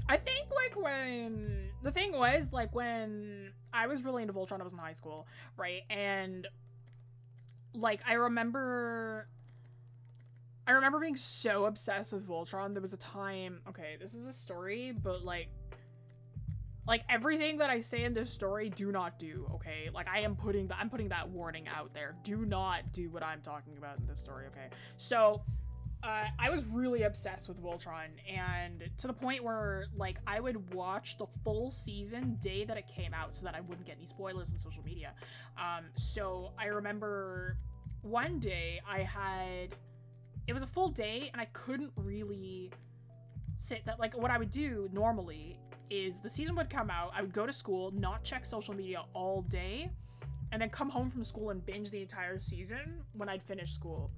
I think, like, when... The thing was, like, when I was really into Voltron, I was in high school, right? And, like, I remember being so obsessed with Voltron. There was a time... Okay, this is a story, but, like, everything that I say in this story, do not do, okay? Like, I'm putting that warning out there. Do not do what I'm talking about in this story, okay? So... I was really obsessed with Voltron, and to the point where, like, I would watch the full season day that it came out so that I wouldn't get any spoilers on social media. So I remember one day it was a full day, and I couldn't really sit that, like, what I would do normally is the season would come out, I would go to school, not check social media all day, and then come home from school and binge the entire season when I'd finish school.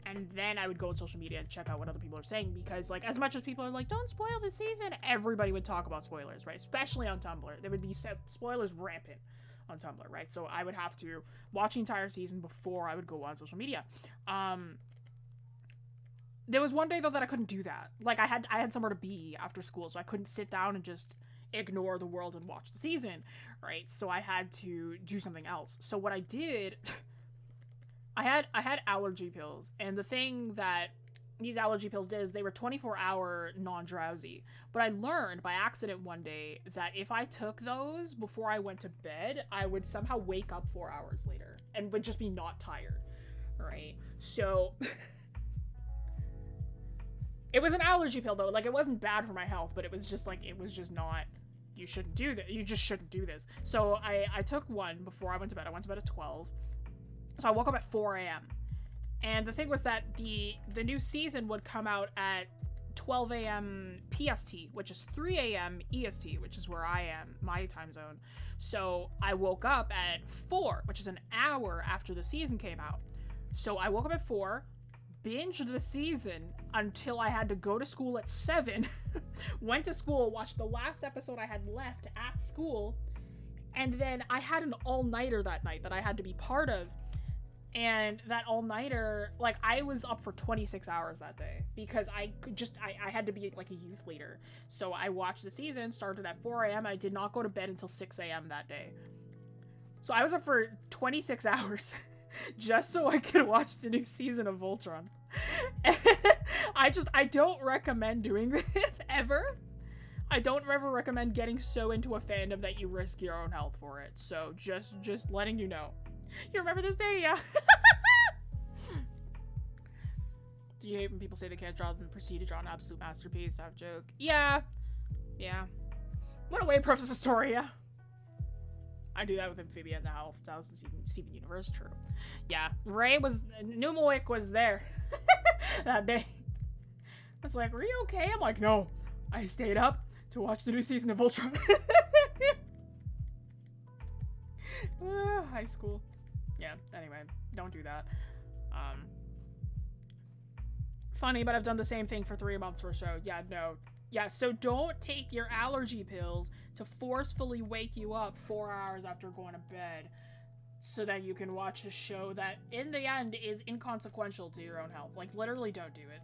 And then I would go on social media and check out what other people are saying, because, like, as much as people are like, don't spoil the season, everybody would talk about spoilers, right? Especially on Tumblr. There would be spoilers rampant on Tumblr, right? So I would have to watch the entire season before I would go on social media. There was one day, though, that I couldn't do that. Like, I had somewhere to be after school, so I couldn't sit down and just ignore the world and watch the season, right? So I had to do something else. So what I did... I had allergy pills, and the thing that these allergy pills did is they were 24-hour non-drowsy. But I learned by accident one day that if I took those before I went to bed, I would somehow wake up 4 hours later and would just be not tired, right? So it was an allergy pill, though. Like, it wasn't bad for my health, but it was just like, it was just not, you shouldn't do this. You just shouldn't do this. So I took one before I went to bed. I went to bed at 12. So I woke up at 4 a.m. And the thing was that the new season would come out at 12 a.m. PST, which is 3 a.m. EST, which is where I am, my time zone. So I woke up at 4, which is an hour after the season came out. So I woke up at 4, binged the season until I had to go to school at 7, went to school, watched the last episode I had left at school, and then I had an all-nighter that night that I had to be part of. And that all-nighter, like, I was up for 26 hours that day because I had to be, like, a youth leader. So I watched the season, started at 4 a.m. I did not go to bed until 6 a.m. that day. So I was up for 26 hours just so I could watch the new season of Voltron. I don't recommend doing this, ever. I don't ever recommend getting so into a fandom that you risk your own health for it. So just letting you know. You remember this day? Yeah. Do you hate when people say they can't draw and proceed to draw an absolute masterpiece? That joke. Yeah. Yeah. What a way, Professor Astoria. I do that with Amphibia in the Hell 1000 Steven Universe. True. Yeah. Numoic was there that day. I was like, were you okay? I'm like, no. I stayed up to watch the new season of Voltron. High school. Yeah, anyway, don't do that. Funny, but I've done the same thing for 3 months for a show. Yeah, no. Yeah, so don't take your allergy pills to forcefully wake you up 4 hours after going to bed so that you can watch a show that, in the end, is inconsequential to your own health. Like, literally don't do it.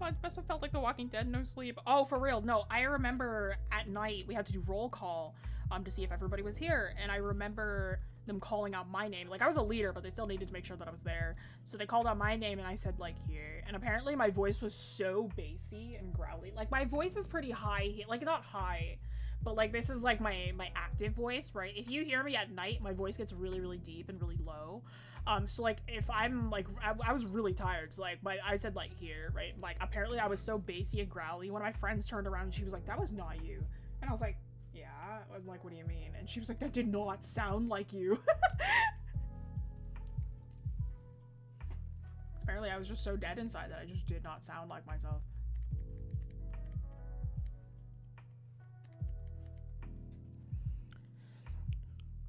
Well, it must have felt like The Walking Dead, no sleep. Oh, for real. No, I remember at night we had to do roll call to see if everybody was here. And I remember them calling out my name. Like, I was a leader, but they still needed to make sure that I was there. So they called out my name and I said, like, here. And apparently my voice was so bassy and growly. Like, my voice is pretty high. Like, not high, but, like, this is, like, my active voice, right? If you hear me at night, my voice gets really, really deep and really low. So, like, if I'm, like, I was really tired, so, like, I said, like, here, right? Like, apparently I was so bassy and growly. One of my friends turned around and she was like, that was not you. And I was like, yeah? I'm like, what do you mean? And she was like, that did not sound like you. Apparently I was just so dead inside that I just did not sound like myself.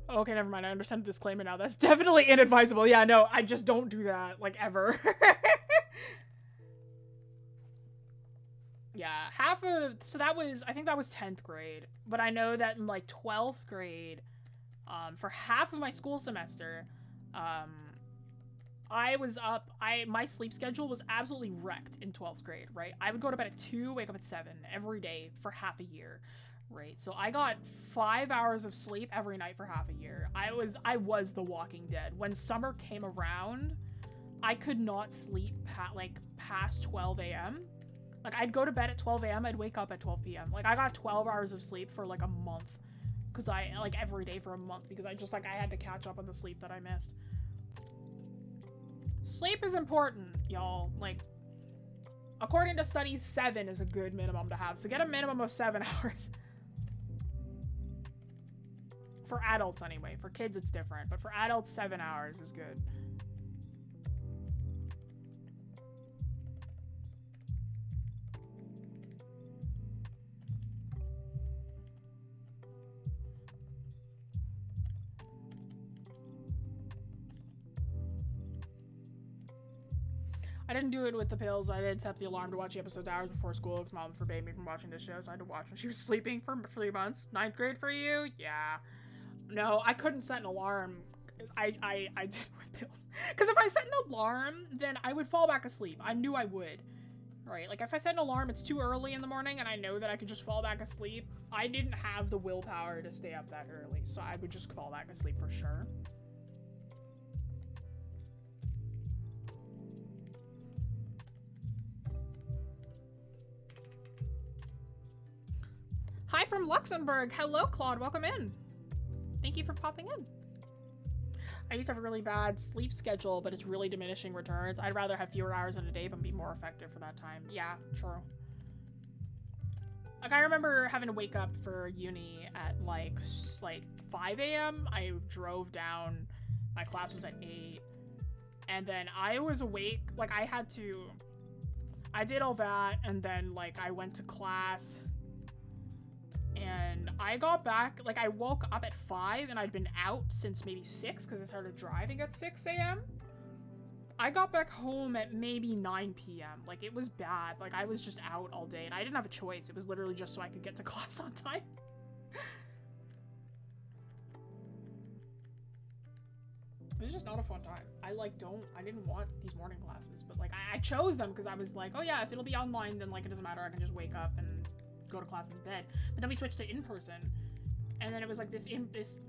Okay, never mind. I understand the disclaimer now. That's definitely inadvisable. Yeah, no, I just don't do that, like, ever. Yeah, so that was, I think that was 10th grade, but I know that in like 12th grade, for half of my school semester, I was up, my sleep schedule was absolutely wrecked in 12th grade, right? I would go to bed at 2, wake up at 7 every day for half a year, right? So I got 5 hours of sleep every night for half a year. I was the Walking Dead. When summer came around, I could not sleep past 12 a.m. Like, I'd go to bed at 12 a.m., I'd wake up at 12 p.m. Like, I got 12 hours of sleep for, like, a month. Because every day for a month. Because I had to catch up on the sleep that I missed. Sleep is important, y'all. Like, according to studies, 7 is a good minimum to have. So get a minimum of 7 hours. For adults, anyway. For kids, it's different. But for adults, 7 hours is good. I didn't do it with the pills. I did set the alarm to watch the episodes hours before school because Mom forbade me from watching this show, so I had to watch when she was sleeping for 3 months. 9th grade for you? Yeah. No, I couldn't set an alarm. I did it with pills. Because if I set an alarm, then I would fall back asleep. I knew I would. Right? Like, if I set an alarm, it's too early in the morning, and I know that I could just fall back asleep. I didn't have the willpower to stay up that early, so I would just fall back asleep for sure. Hi from Luxembourg. Hello, Claude. Welcome in. Thank you for popping in. I used to have a really bad sleep schedule, but it's really diminishing returns. I'd rather have fewer hours in a day, but be more effective for that time. Yeah, true. Like, I remember having to wake up for uni at, like 5 a.m. I drove down. My class was at 8. And then I was awake. Like, I did all that, and then, like, I went to class. And I got back, like, I woke up at 5, and I'd been out since maybe 6, because I started driving at 6 a.m. I got back home at maybe 9 p.m. Like, it was bad. Like, I was just out all day, and I didn't have a choice. It was literally just so I could get to class on time. It was just not a fun time. I didn't want these morning classes, but, like, I chose them because I was like, oh yeah, if it'll be online, then, like, it doesn't matter. I can just wake up and go to class in bed. But then we switched to in-person, and then it was like this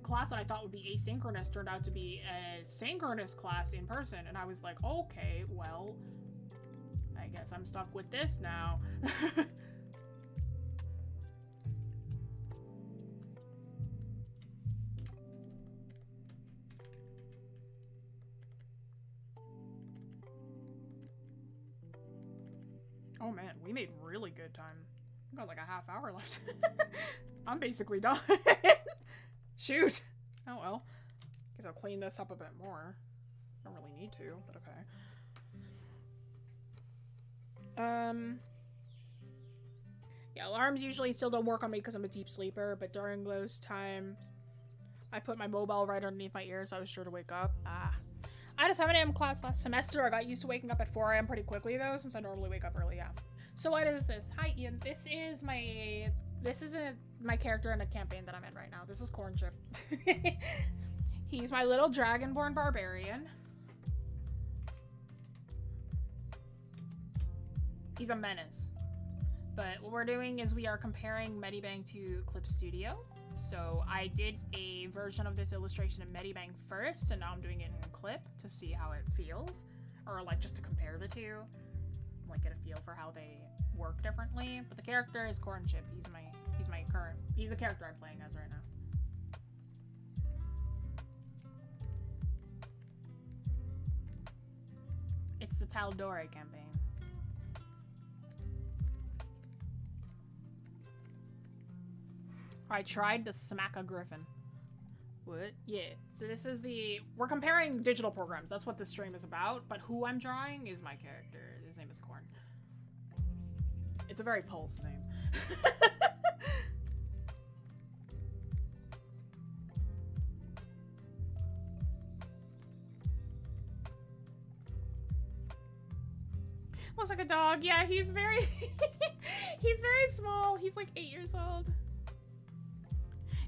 class that I thought would be asynchronous turned out to be a synchronous class in person, and I was like, okay, well, I guess I'm stuck with this now. Oh man, we made really good time. We got like a half hour left. I'm basically done. Shoot. Oh well. Guess I'll clean this up a bit more. Don't really need to, but okay. Yeah, alarms usually still don't work on me because I'm a deep sleeper, but during those times, I put my mobile right underneath my ear so I was sure to wake up. I had a 7 a.m. class last semester. I got used to waking up at 4 a.m. pretty quickly though, since I normally wake up early, yeah. So what is this? Hi Ian, this is my character in a campaign that I'm in right now. This is Cornchip. He's my little dragonborn barbarian. He's a menace. But what we're doing is we are comparing Medibang to Clip Studio. So I did a version of this illustration in Medibang first, and now I'm doing it in Clip to see how it feels. Or like just to compare the two. Like get a feel for how they work differently. But the character is Cornchip. He's the character I'm playing as right now. It's the Taldore campaign. I tried to smack a griffin. What? Yeah. So this is we're comparing digital programs. That's what this stream is about. But who I'm drawing is my character. His name is Corn. It's a very Pulse name. Looks like a dog. Yeah, he's very he's very small. He's like 8 years old.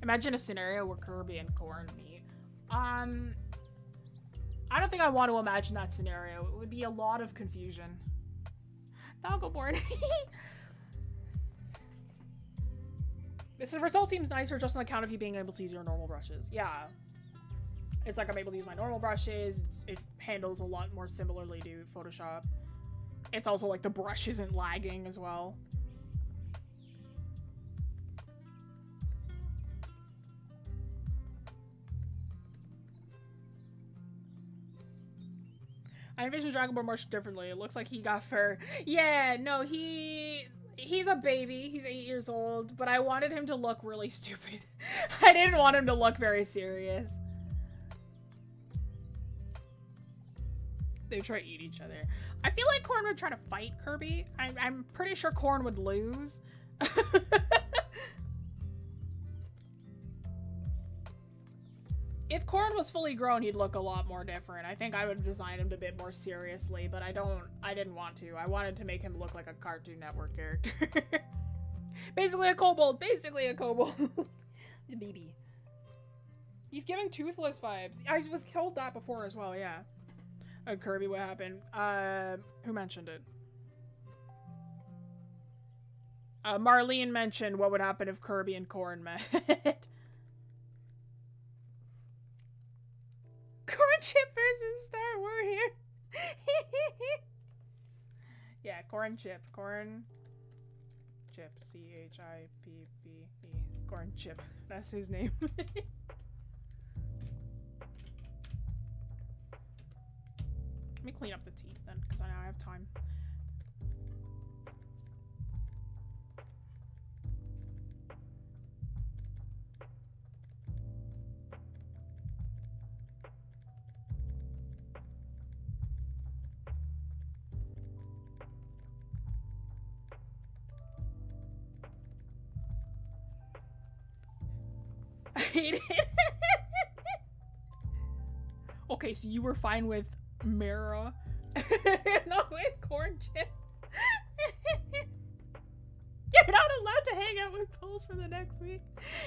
Imagine a scenario where Kirby and Corn meet. I don't think I want to imagine that scenario. It would be a lot of confusion. Doggleborn. This result seems nicer just on account of you being able to use your normal brushes. Yeah. It's like I'm able to use my normal brushes. It handles a lot more similarly to Photoshop. It's also like the brush isn't lagging as well. I envision Dragon Ball much differently. It looks like he got fur. Yeah, no, he's a baby. He's 8 years old, but I wanted him to look really stupid. I didn't want him to look very serious. They try to eat each other. I feel like Corn would try to fight Kirby. I'm pretty sure Corn would lose. If Corn was fully grown, he'd look a lot more different. I think I would have designed him a bit more seriously, but I didn't want to. I wanted to make him look like a Cartoon Network character. Basically a kobold. Basically a kobold. The baby. He's giving Toothless vibes. I was told that before as well, yeah. Kirby, what happened? Who mentioned it? Marlene mentioned what would happen if Kirby and Corn met. Corn Chip versus Star Warrior. Yeah, Corn Chip. Corn Chip. C-H-I-P-P-E. Corn Chip. That's his name. Let me clean up the teeth then, because I now have time. I hate it. Okay, so you were fine with Mira. Not with Corn Chip. You're not allowed to hang out with Pulse for the next week.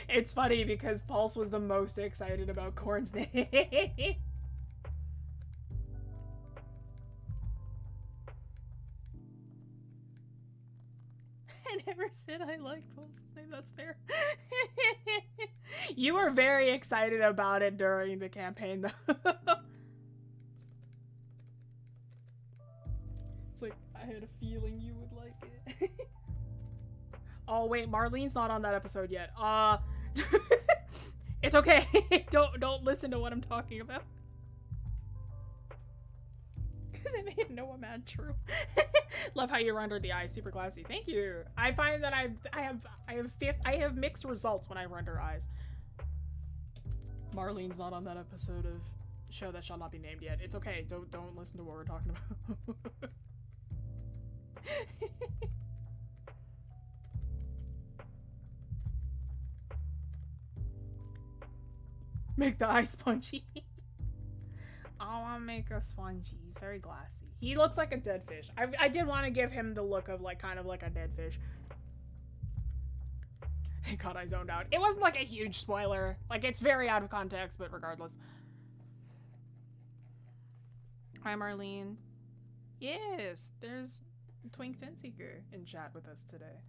It's funny because Pulse was the most excited about Corn's name. I never said I liked Pulse's name, that's fair. You were very excited about it during the campaign though. Like, I had a feeling you would like it. Oh wait, Marlene's not on that episode yet. It's okay. Don't listen to what I'm talking about. Because it made Noah mad. True. Love how you render the eyes. Super classy. Thank you. I find that I have mixed results when I render eyes. Marlene's not on that episode of Show That Shall Not Be Named yet. It's okay. Don't listen to what we're talking about. Make the eye spongy. I want to make a spongy. He's very glassy. He looks like a dead fish. I did want to give him the look of like kind of like a dead fish. Thank God I zoned out. It wasn't like a huge spoiler. Like it's very out of context, but regardless. Hi Marlene. Yes, there's Twink Tenseeker in chat with us today.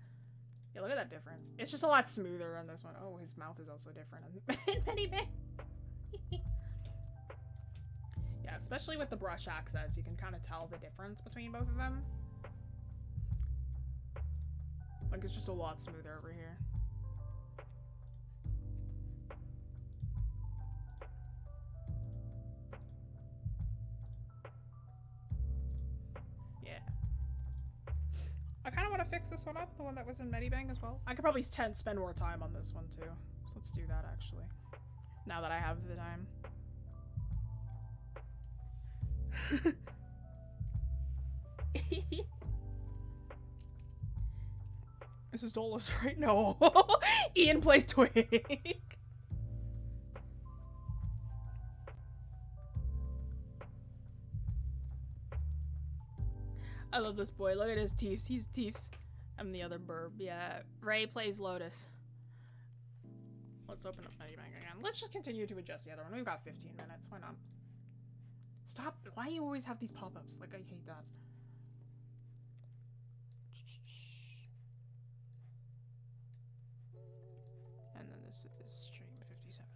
Yeah, look at that difference. It's just a lot smoother on this one. Oh, his mouth is also different in Medibang. Yeah, especially with the brush access, you can kind of tell the difference between both of them. Like, it's just a lot smoother over here. I kind of want to fix this one up, the one that was in Medibang as well. I could probably spend more time on this one too. So let's do that actually. Now that I have the time. This is Dolus, right? No. Ian plays Twig. I love this boy. Look at his teeth. He's teeth. I'm the other burb. Yeah. Ray plays Lotus. Let's open up Medibang again. Let's just continue to adjust the other one. We've got 15 minutes. Why not? Stop. Why do you always have these pop-ups? Like, I hate that. And then this is stream 57.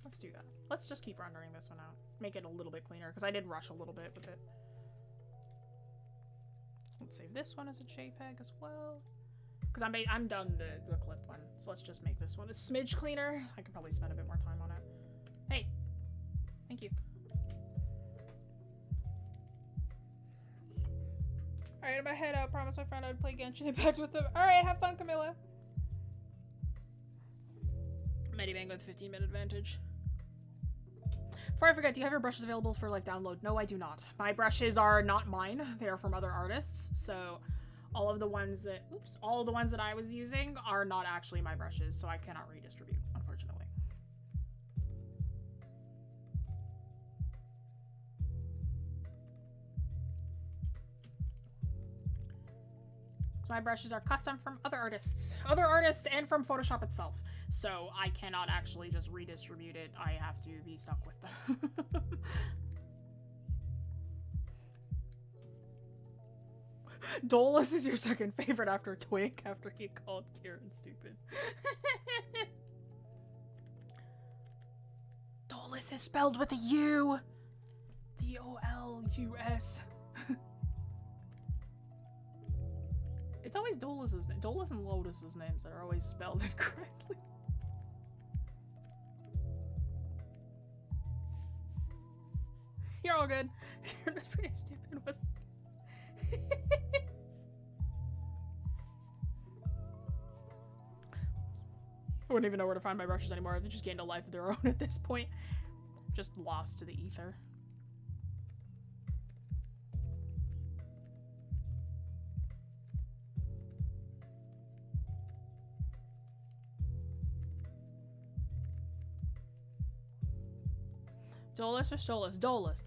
Let's do that. Let's just keep rendering this one out. Make it a little bit cleaner, because I did rush a little bit with it. Let's save this one as a JPEG as well. Because I'm done the clip one. So let's just make this one a smidge cleaner. I could probably spend a bit more time on it. Hey. Thank you. Alright, I'm gonna head out. Promise my friend I'd play Genshin Impact with them. Alright, have fun, Camilla. Medibang with 15-minute advantage. Before I forget, do you have your brushes available for, like, download? No, I do not. My brushes are not mine. They are from other artists, so all of the ones that, all of the ones that I was using are not actually my brushes, so I cannot redistribute, unfortunately. So my brushes are custom from other artists and from Photoshop itself. So I cannot actually just redistribute it. I have to be stuck with them. Dolus is your second favorite after Twig, after he called Kieran stupid. Dolus is spelled with a U. D-O-L-U-S. It's always Dolus and Lotus's names that are always spelled incorrectly. You're all good. You're just pretty stupid, wasn't it? I wouldn't even know where to find my brushes anymore. They just gained a life of their own at this point. Just lost to the ether. Dolus or Solus? Dolus.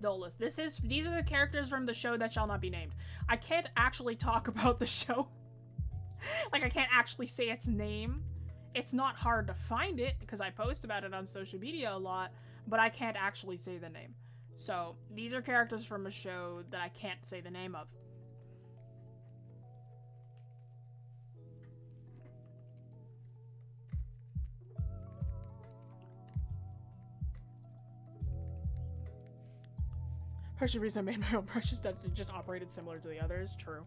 These are the characters from the show that shall not be named. I can't actually talk about the show. Like, I can't actually say its name. It's not hard to find it, because I post about it on social media a lot, but I can't actually say the name. So, these are characters from a show that I can't say the name of. Partially the reason I made my own brushes that it just operated similar to the others. True.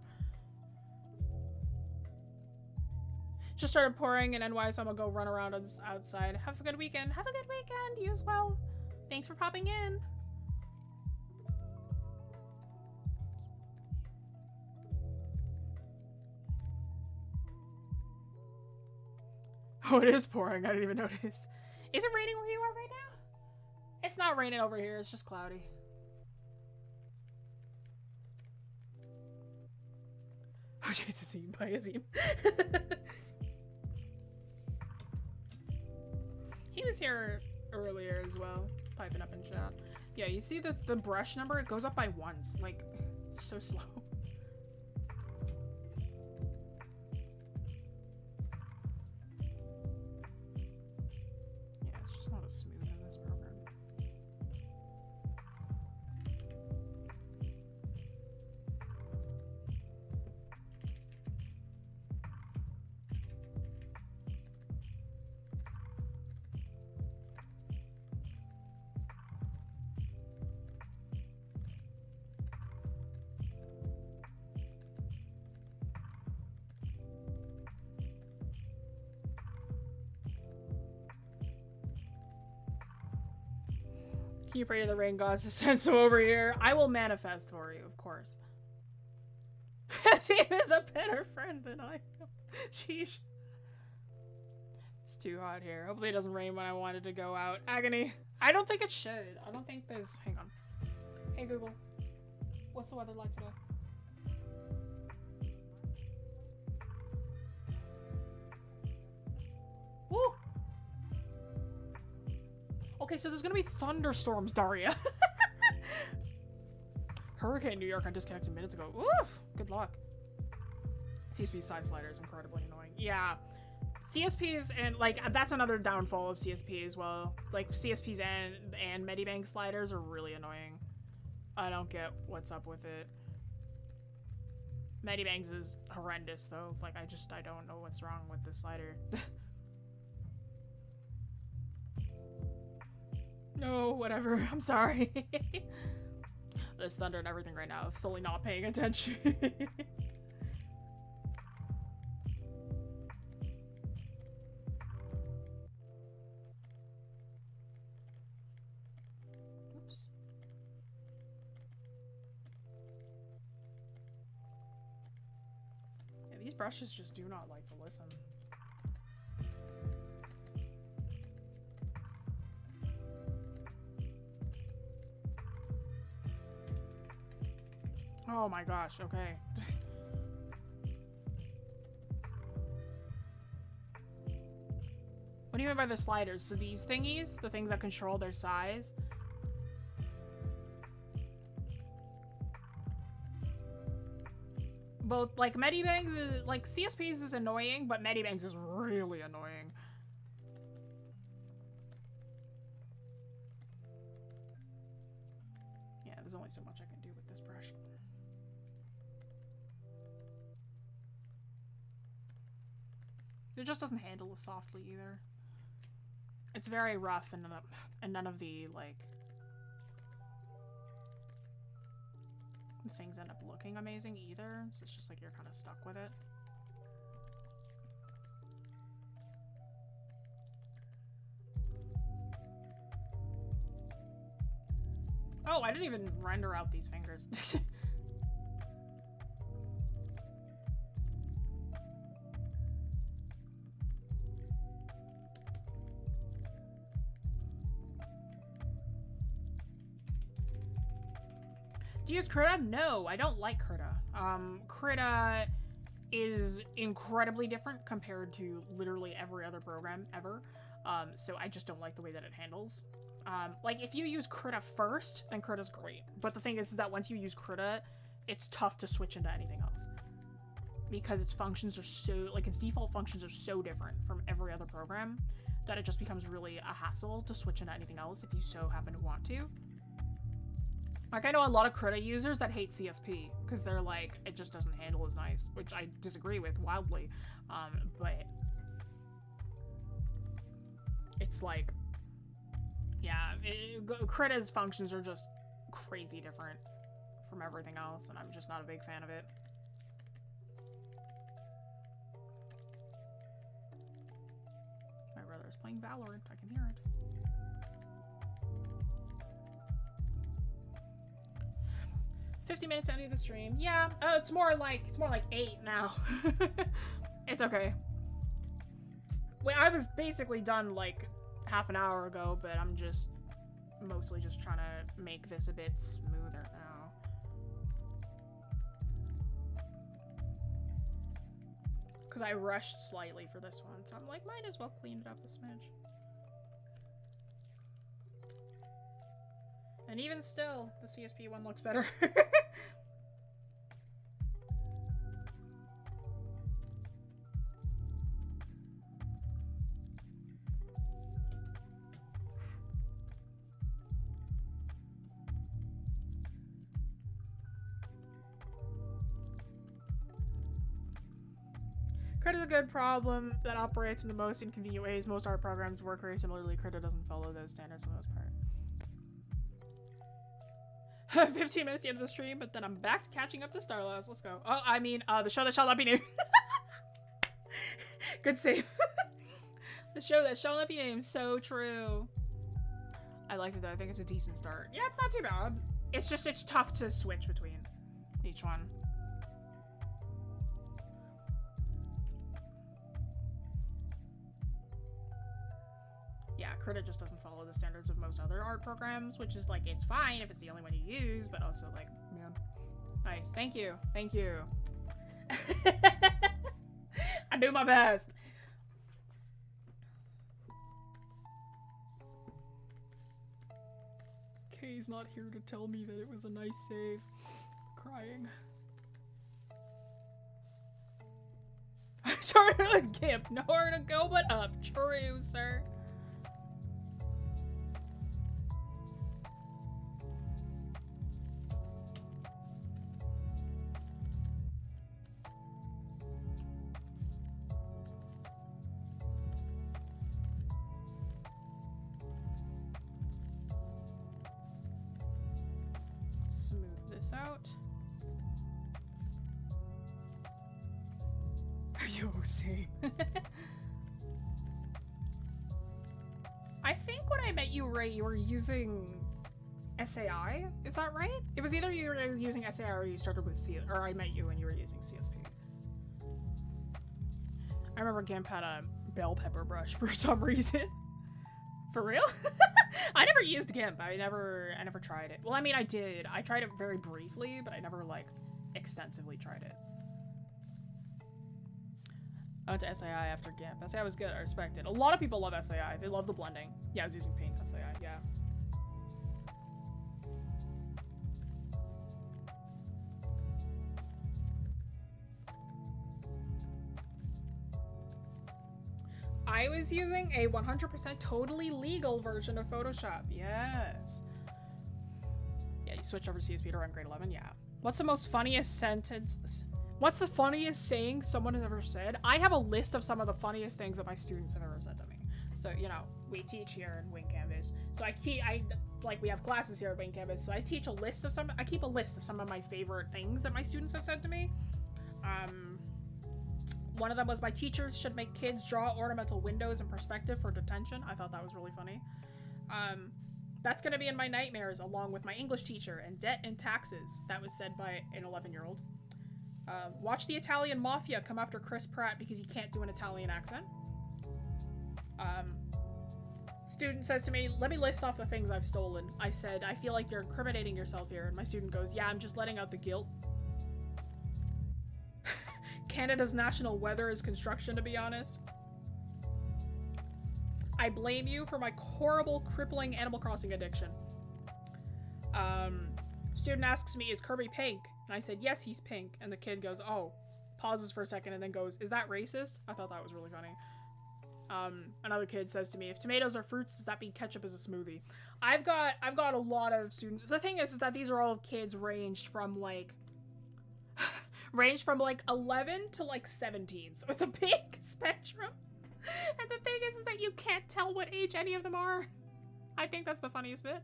Just started pouring in NY, so I'm gonna go run around outside. Have a good weekend. Have a good weekend. You as well. Thanks for popping in. Oh, it is pouring. I didn't even notice. Is it raining where you are right now? It's not raining over here. It's just cloudy. Oh, Jesus, by Azim. He was here earlier as well, piping up in chat. Yeah, you see this, the brush number, it goes up by ones. Like, so slow. Yeah, it's just not as smooth in this program. Can you pray to the rain gods to send some over here? I will manifest for you, of course. Azim is a better friend than I am. Sheesh. It's too hot here. Hopefully it doesn't rain when I wanted to go out. Agony. I don't think it should. I don't think there's... Hang on. Hey Google. What's the weather like today? Woo! Okay, so there's gonna be thunderstorms, Daria. Hurricane New York, I disconnected minutes ago. Oof! Good luck. CSP side slider is incredibly annoying. Yeah. CSPs and, like, that's another downfall of CSP as well. Like, CSPs and Medibang sliders are really annoying. I don't get what's up with it. Medibangs is horrendous, though. Like, I don't know what's wrong with this slider. No, whatever. I'm sorry. There's thunder and everything right now. Fully not paying attention. Oops. Yeah, these brushes just do not like to listen. Oh my gosh, okay. What do you mean by the sliders? So these thingies, the things that control their size. Both, like, Medibangs is, like, CSPs is annoying, but Medibangs is really annoying. Yeah, there's only so much I can do with this brush. It just doesn't handle as softly either. It's very rough and none of the, like, things end up looking amazing either. So it's just like you're kind of stuck with it. Oh, I didn't even render out these fingers. Do you use Krita? No, I don't like Krita. Krita is incredibly different compared to literally every other program ever. So I just don't like the way that it handles. Like, if you use Krita first, then Krita's great. But the thing is that once you use Krita, it's tough to switch into anything else. Because its functions are so, like, its default functions are so different from every other program that it just becomes really a hassle to switch into anything else if you so happen to want to. Like, I know a lot of Krita users that hate CSP, because they're like, it just doesn't handle as nice, which I disagree with wildly, but it's like, yeah, Krita's functions are just crazy different from everything else, and I'm just not a big fan of it. My brother is playing Valorant, I can hear it. $50 minutes into the stream. Yeah, it's more like 8 now. It's okay. Wait, I was basically done like half an hour ago, but I'm just mostly just trying to make this a bit smoother now. Because I rushed slightly for this one, so I'm like, might as well clean it up a smidge. And even still, the CSP one looks better. Krita's a good problem that operates in the most inconvenient ways. Most art programs work very similarly. Krita doesn't follow those standards for the most part. 15 minutes into the stream, but then I'm back to catching up to Starlass. Let's go. Oh, I mean, the show that shall not be named. Good save. The show that shall not be named. So true. I liked it though. I think it's a decent start. Yeah, it's not too bad. It's just, it's tough to switch between each one. Yeah, Krita just doesn't follow the standards of most other art programs, which is like, it's fine if it's the only one you use, but also like, man. Nice. Thank you. Thank you. I do my best. He's not here to tell me that it was a nice save. Crying. Sorry, with Gimp. Nowhere to go but up. True, sir. Smooth this out. Yo, same. I think when I met you, Ray, you were using SAI. Is that right? It was either you were using SAI or you started with C, or I met you and you were using CSP. I remember Gimp had a bell pepper brush for some reason. For real? I never used GIMP. I never tried it. Well, I mean, I did. I tried it very briefly, but I never, like, extensively tried it. I went to SAI after GIMP. SAI was good. I respect it. A lot of people love SAI. They love the blending. Yeah, I was using Paint SAI. Yeah. I was using a 100% totally legal version of Photoshop. Yes. Yeah, you switch over CSP to run grade 11. Yeah. What's the most funniest sentence? What's the funniest saying someone has ever said? I have a list of some of the funniest things that my students have ever said to me. So, you know, we teach here in Wing Canvas. So we have classes here at Wing Canvas. So I keep a list of some of my favorite things that my students have said to me. One of them was, my teachers should make kids draw ornamental windows in perspective for detention. I thought that was really funny. That's going to be in my nightmares along with my English teacher, and debt and taxes. That was said by an 11-year-old. Watch the Italian Mafia come after Chris Pratt because he can't do an Italian accent. Student says to me, let me list off the things I've stolen. I said, I feel like you're incriminating yourself here. And my student goes, yeah, I'm just letting out the guilt. Canada's national weather is construction, to be honest. I blame you for my horrible, crippling Animal Crossing addiction. Student asks me, is Kirby pink? And I said, yes, he's pink. And the kid goes, oh. Pauses for a second and then goes, is that racist? I thought that was really funny. Another kid says to me, if tomatoes are fruits, does that mean ketchup is a smoothie? I've got a lot of students. The thing is that these are all kids ranged from like 11 to like 17. So it's a big spectrum. And the thing is that you can't tell what age any of them are. I think that's the funniest bit.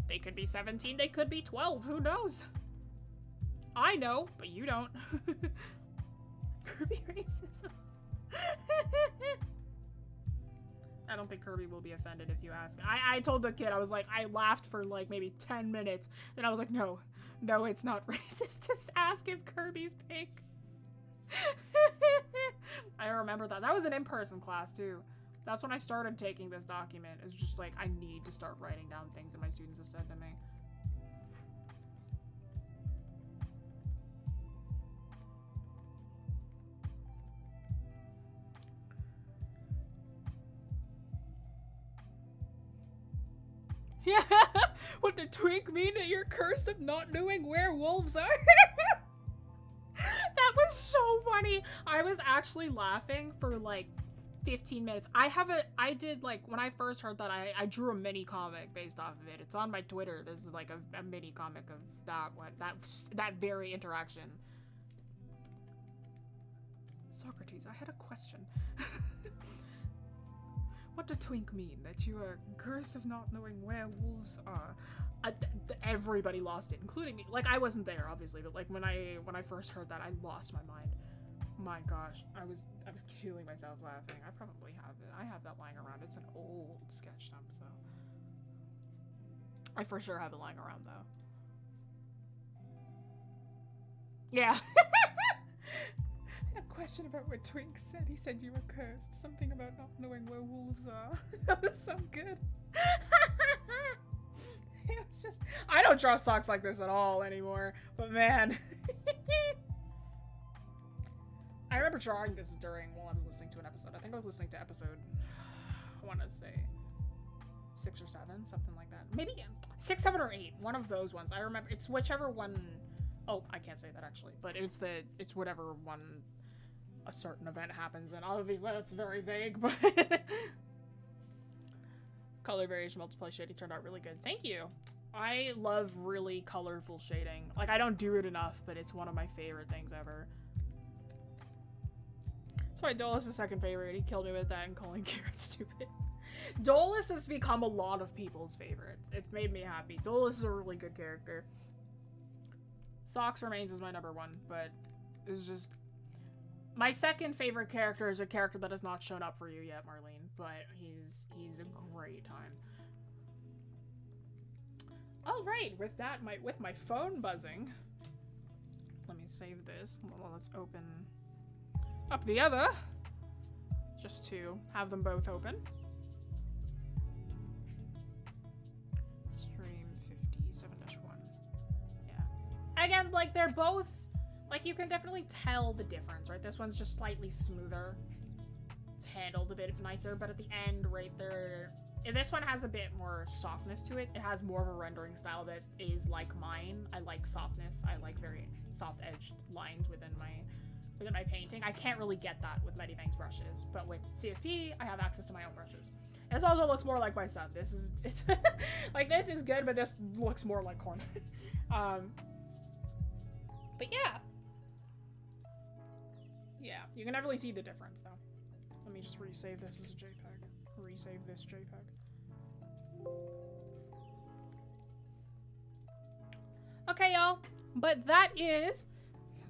They could be 17, they could be 12, who knows? I know, but you don't. Kirby racism. I don't think Kirby will be offended if you ask. I told the kid, I was like, I laughed for like maybe 10 minutes. And I was like, no, it's not racist. Just ask if Kirby's pink. I remember that. That was an in-person class too. That's when I started taking this document. It's just like, I need to start writing down things that my students have said to me. Yeah, what did Twink mean that you're cursed of not knowing where wolves are? That was so funny. I was actually laughing for like 15 minutes. I did like, when I first heard that, I drew a mini comic based off of it. It's on my Twitter. This is like a mini comic of that very interaction. Socrates, I had a question. What did Twink mean? That you are cursed of not knowing where wolves are? Everybody lost it, including me. Like, I wasn't there, obviously, but like when I first heard that, I lost my mind. My gosh, I was killing myself laughing. I probably have it. I have that lying around. It's an old sketch dump, though. I for sure have it lying around, though. Yeah. I had a question about what Twink said. He said you were cursed. Something about not knowing where wolves are. That was so good. It was just... I don't draw socks like this at all anymore. But man... I remember drawing this while I was listening to an episode. I think I was listening to episode... I want to say... 6 or 7, something like that. Maybe 6, 7, or 8. One of those ones. I remember. It's whichever one. Oh, I can't say that actually, but it's whatever one a certain event happens, and obviously that's very vague, but color variation, multiply shading turned out really good. Thank you. I love really colorful shading. Like, I don't do it enough, but it's one of my favorite things ever. That's why Dolus is second favorite. He killed me with that and calling Garrett stupid. Dolus has become a lot of people's favorites. It made me happy. Dolus is a really good character. Socks remains as my number 1, but it's just... My second favorite character is a character that has not shown up for you yet, Marlene, but he's a great time. All right, with that, with my phone buzzing, let me save this. Well, let's open up the other, just to have them both open. Stream 57-1. Yeah. Again, like, they're both, like, you can definitely tell the difference, right? This one's just slightly smoother. It's handled a bit nicer, but at the end, right there, this one has a bit more softness to it. It has more of a rendering style that is like mine. I like softness. I like very soft-edged lines within my painting. I can't really get that with Medibang's brushes, but with CSP, I have access to my own brushes. This also looks more like my son. It's like, this is good, but this looks more like corn. But yeah. Yeah, you can definitely see the difference, though. Let me just resave this as a JPEG. Resave this JPEG. Okay, y'all. But that is...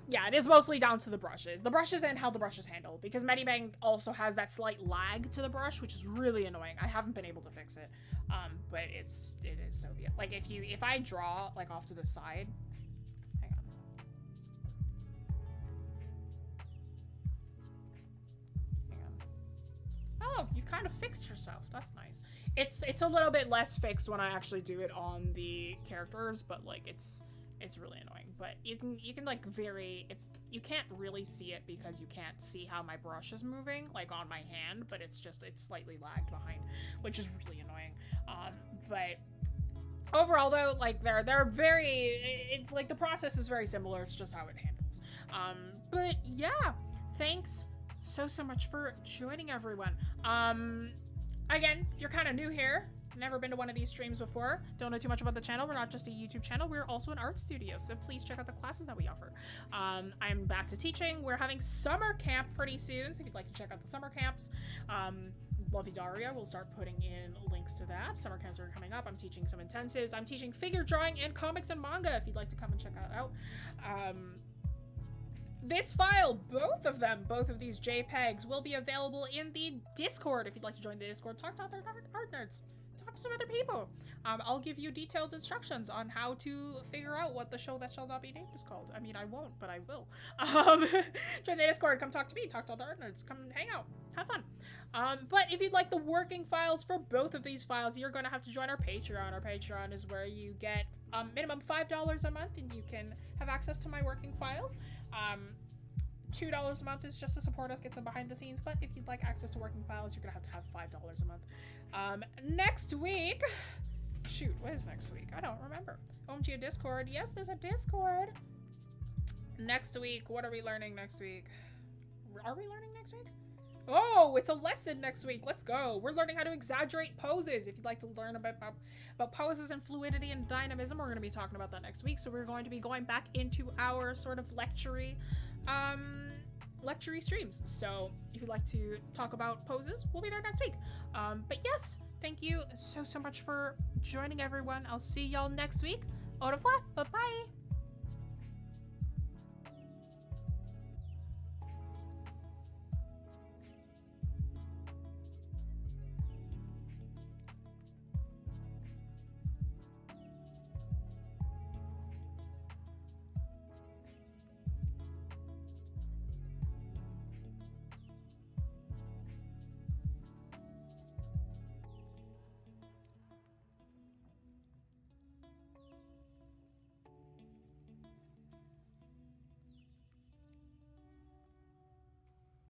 Yeah, it is mostly down to the brushes. The brushes and how the brushes handle. Because Medibang also has that slight lag to the brush, which is really annoying. I haven't been able to fix it. But it is so yeah. Like, if I draw, like, off to the side... Hang on. Oh, you've kind of fixed yourself. That's nice. It's a little bit less fixed when I actually do it on the characters, but like it's really annoying. But you can like you can't really see it because you can't see how my brush is moving like on my hand, but it's slightly lagged behind, which is really annoying. But overall though, like they're very, it's like the process is very similar. It's just how it handles. But yeah, thanks so much for joining, everyone. Again, if you're kind of new here, never been to one of these streams before, don't know too much about the channel, we're not just a YouTube channel, we're also an art studio, so please check out the classes that we offer. I'm back to teaching. We're having summer camp pretty soon, so if you'd like to check out the summer camps, Lovey Daria will start putting in links to that. Summer camps are coming up. I'm teaching some intensives. I'm teaching figure drawing and comics and manga if you'd like to come and check that out. This file, both of these JPEGs will be available in the Discord if you'd like to join the Discord. Talk to other art nerds. Talk to some other people. I'll give you detailed instructions on how to figure out what the show that shall not be named is called. I mean, I won't, but I will. Join the Discord. Come talk to me. Talk to other art nerds. Come hang out. Have fun. But if you'd like the working files for both of these files, you're going to have to join our Patreon. Our Patreon is where you get minimum $5 a month, and you can have access to my working files. $2 a month is just to support us, get some behind the scenes, but if you'd like access to working files, you're gonna have $5 a month. Next week, shoot, what is next week? I don't remember. OMG, a Discord. Yes, there's a Discord. Next week, what are we learning next week? Are we learning next week? Oh, it's a lesson next week. Let's go. We're learning how to exaggerate poses. If you'd like to learn about poses and fluidity and dynamism, we're going to be talking about that next week. So we're going to be going back into our sort of lecture-y streams. So if you'd like to talk about poses, we'll be there next week. But yes, thank you so much for joining, everyone. I'll see y'all next week. Au revoir. Bye-bye.